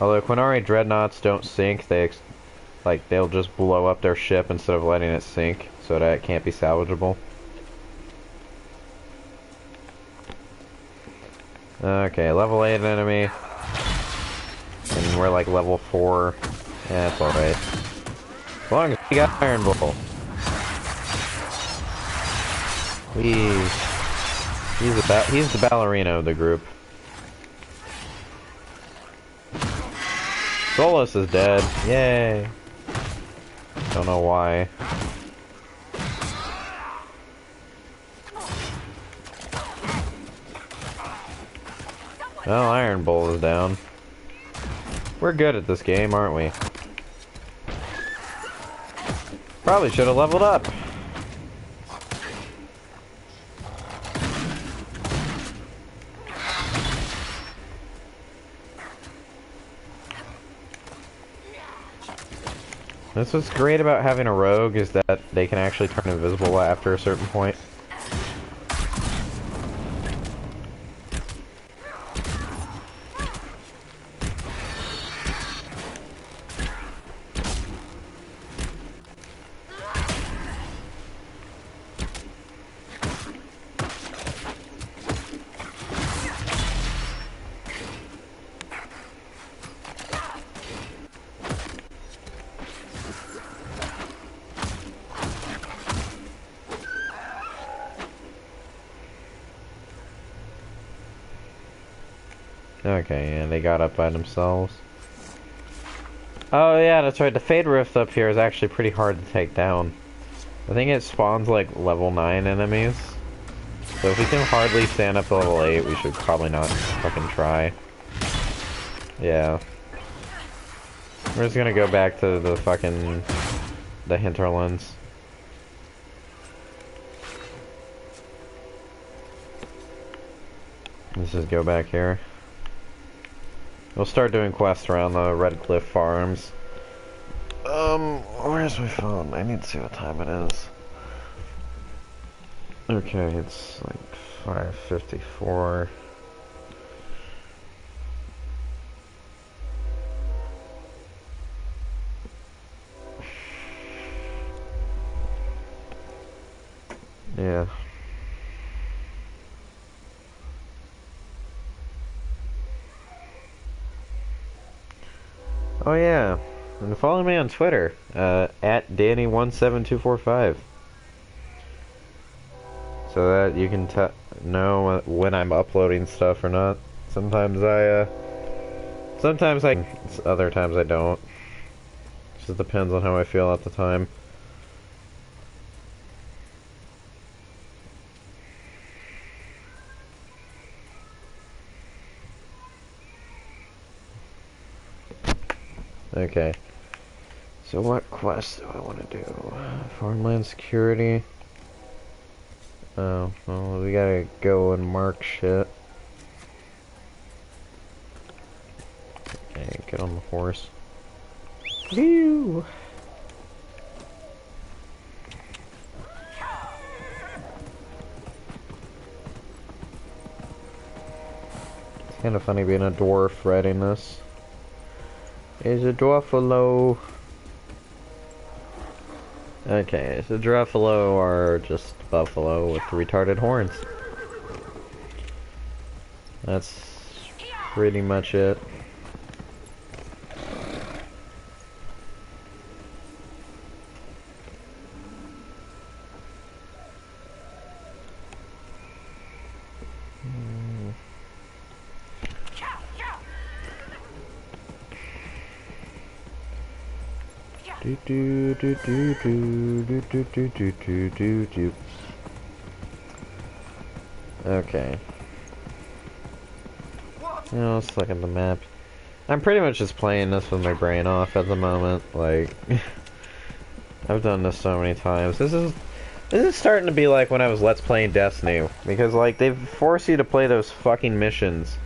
Although Quinari Dreadnoughts don't sink, they'll just blow up their ship instead of letting it sink, so that it can't be salvageable. Okay, level 8 enemy. And we're like level 4. Yeah, that's alright. As long as we got Iron Bull. He's the ballerina of the group. Solos is dead. Yay. Don't know why. Well, Iron Bull is down. We're good at this game, aren't we? Probably should have leveled up. That's what's great about having a rogue, is that they can actually turn invisible after a certain point. Okay, yeah, they got up by themselves. Oh yeah, that's right, the Fade Rift up here is actually pretty hard to take down. I think it spawns like level 9 enemies. So if we can hardly stand up to level 8, we should probably not fucking try. Yeah. We're just gonna go back to the fucking... the hinterlands. Let's just go back here. We'll start doing quests around the Red Cliff Farms. Where's my phone? I need to see what time it is. Okay, it's like 5:54. Yeah. Oh yeah, and follow me on Twitter, at Danny17245. So that you can know when I'm uploading stuff or not. Sometimes other times I don't. Just depends on how I feel at the time. Okay. So what quest do I want to do? Farmland security. Oh, well, we gotta go and mark shit. Okay, get on the horse. Whew! Kind of funny being a dwarf writing this. Is a dwarfalo. Okay, so dwarfalo are just buffalo with retarded horns. That's pretty much it. Okay. Now let's look at the map. I'm pretty much just playing this with my brain off at the moment. Like, I've done this so many times. This is starting to be like when I was Let's Playing Destiny, because like they force you to play those fucking missions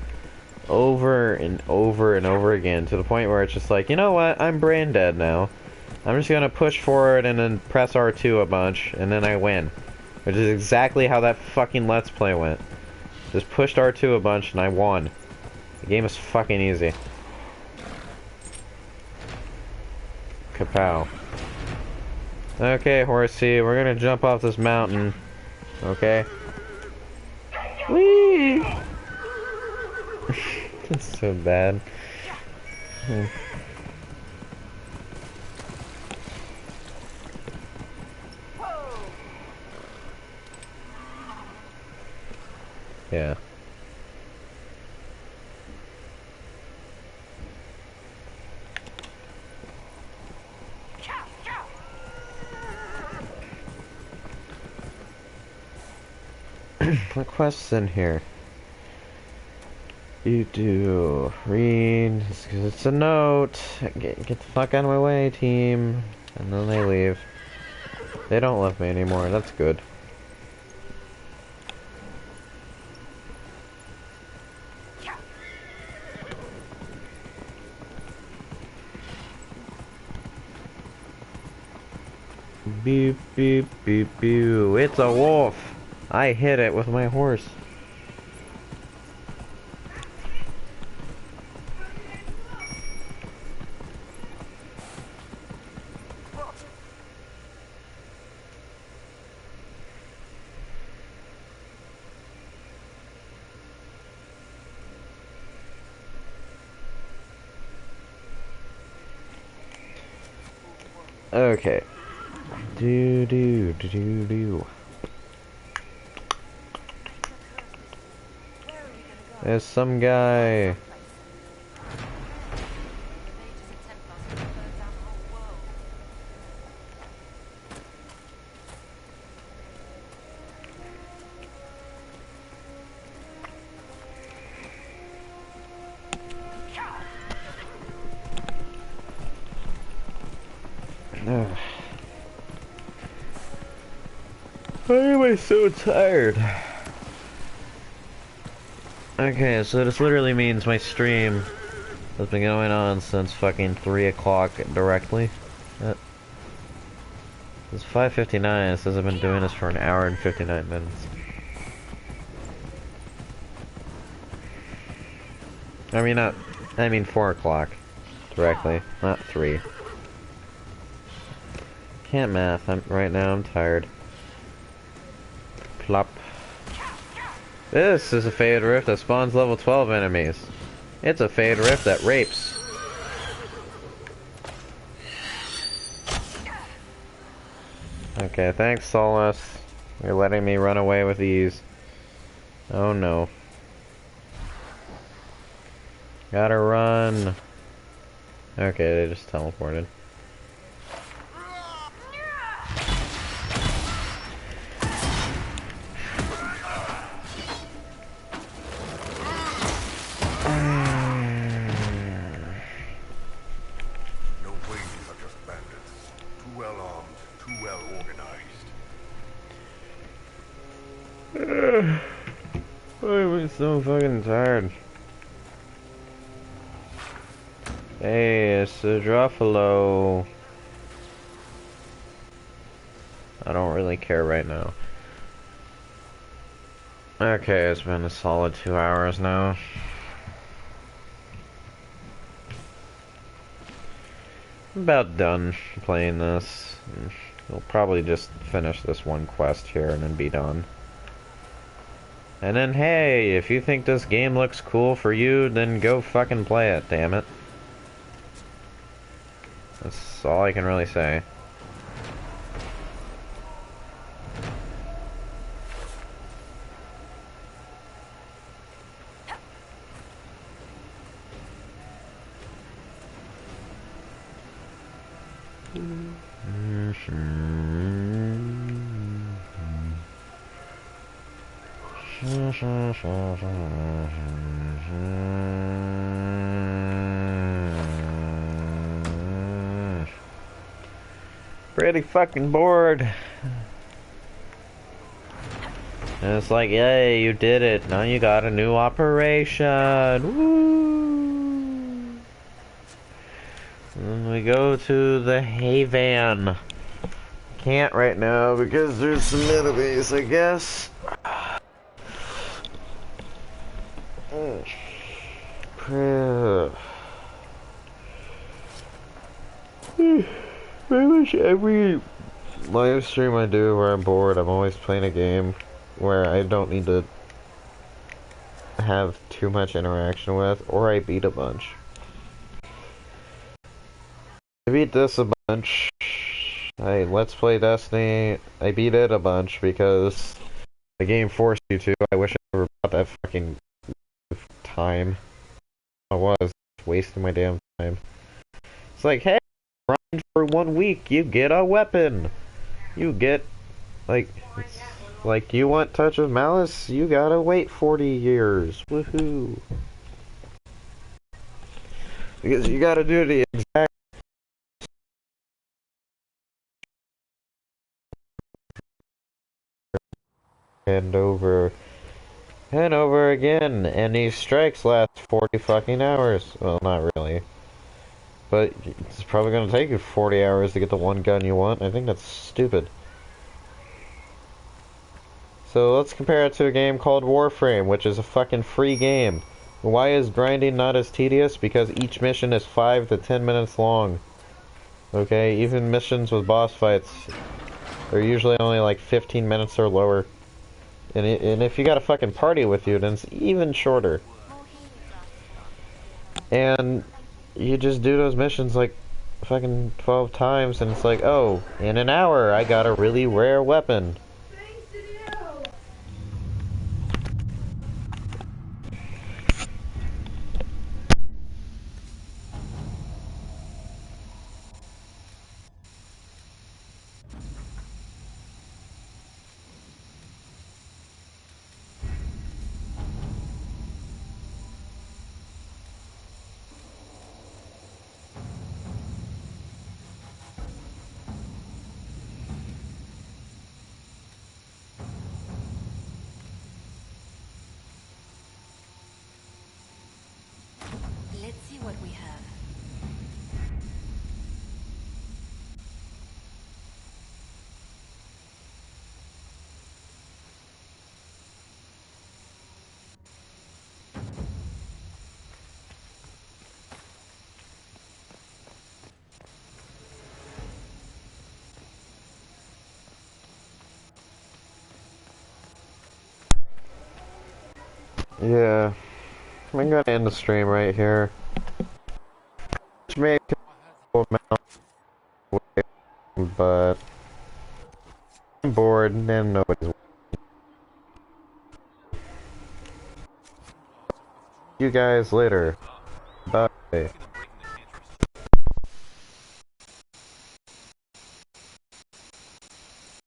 over and over and over again to the point where it's just like, you know what? I'm brain dead now. I'm just gonna push forward and then press R2 a bunch, and then I win. Which is exactly how that fucking Let's Play went. Just pushed R2 a bunch and I won. The game is fucking easy. Kapow. Okay, horsey, we're gonna jump off this mountain. Okay? Whee! That's so bad. Yeah. What quest's in here? You do read. It's a note. Get the fuck out of my way, team. And then they leave. They don't love me anymore. That's good. Beep, beep, beep, beep. It's a wolf. I hit it with my horse. Okay. Do. There's some guy. Ugh. Why am I so tired? Okay, so this literally means my stream has been going on since fucking 3 o'clock directly. It's 5:59, it says I've been doing this for an hour and 59 minutes. I mean 4 o'clock directly, not 3. Can't math, right now I'm tired. Plop. This is a Fade Rift that spawns level 12 enemies. It's a Fade Rift that rapes. Okay, thanks Solace. You're letting me run away with ease. Oh no. Gotta run. Okay, they just teleported. I'm so fucking tired. Hey, it's a Druffalo. I don't really care right now. Okay, it's been a solid 2 hours now. I'm about done playing this. We'll probably just finish this one quest here and then be done. And then, hey, if you think this game looks cool for you, then go fucking play it, damn it. That's all I can really say. Pretty fucking bored. And it's like, yay, you did it. Now you got a new operation. Woo! And we go to the Haven. Can't right now because there's some enemies, I guess. Pretty much every live stream I do where I'm bored, I'm always playing a game where I don't need to have too much interaction with, or I beat a bunch. I beat this a bunch. I Let's Play Destiny. I beat it a bunch because the game forced you to. I wish I never bought that fucking time. I was wasting my damn time. It's like, hey, grind for 1 week, you get a weapon. You get, like, you want Touch of Malice, you gotta wait 40 years. Woohoo. Because you gotta do the exact and over again, and these strikes last 40 fucking hours. Well, not really. But it's probably gonna take you 40 hours to get the one gun you want. I think that's stupid. So let's compare it to a game called Warframe, which is a fucking free game. Why is grinding not as tedious? Because each mission is 5 to 10 minutes long. Okay, even missions with boss fights are usually only like 15 minutes or lower. And if you got a fucking party with you, then it's even shorter. And you just do those missions like fucking 12 times, and it's like, oh, in an hour I got a really rare weapon. Let's see what we have. Yeah, I'm gonna end the stream right here. Which may but I'm bored and nobody's. You guys later. Bye.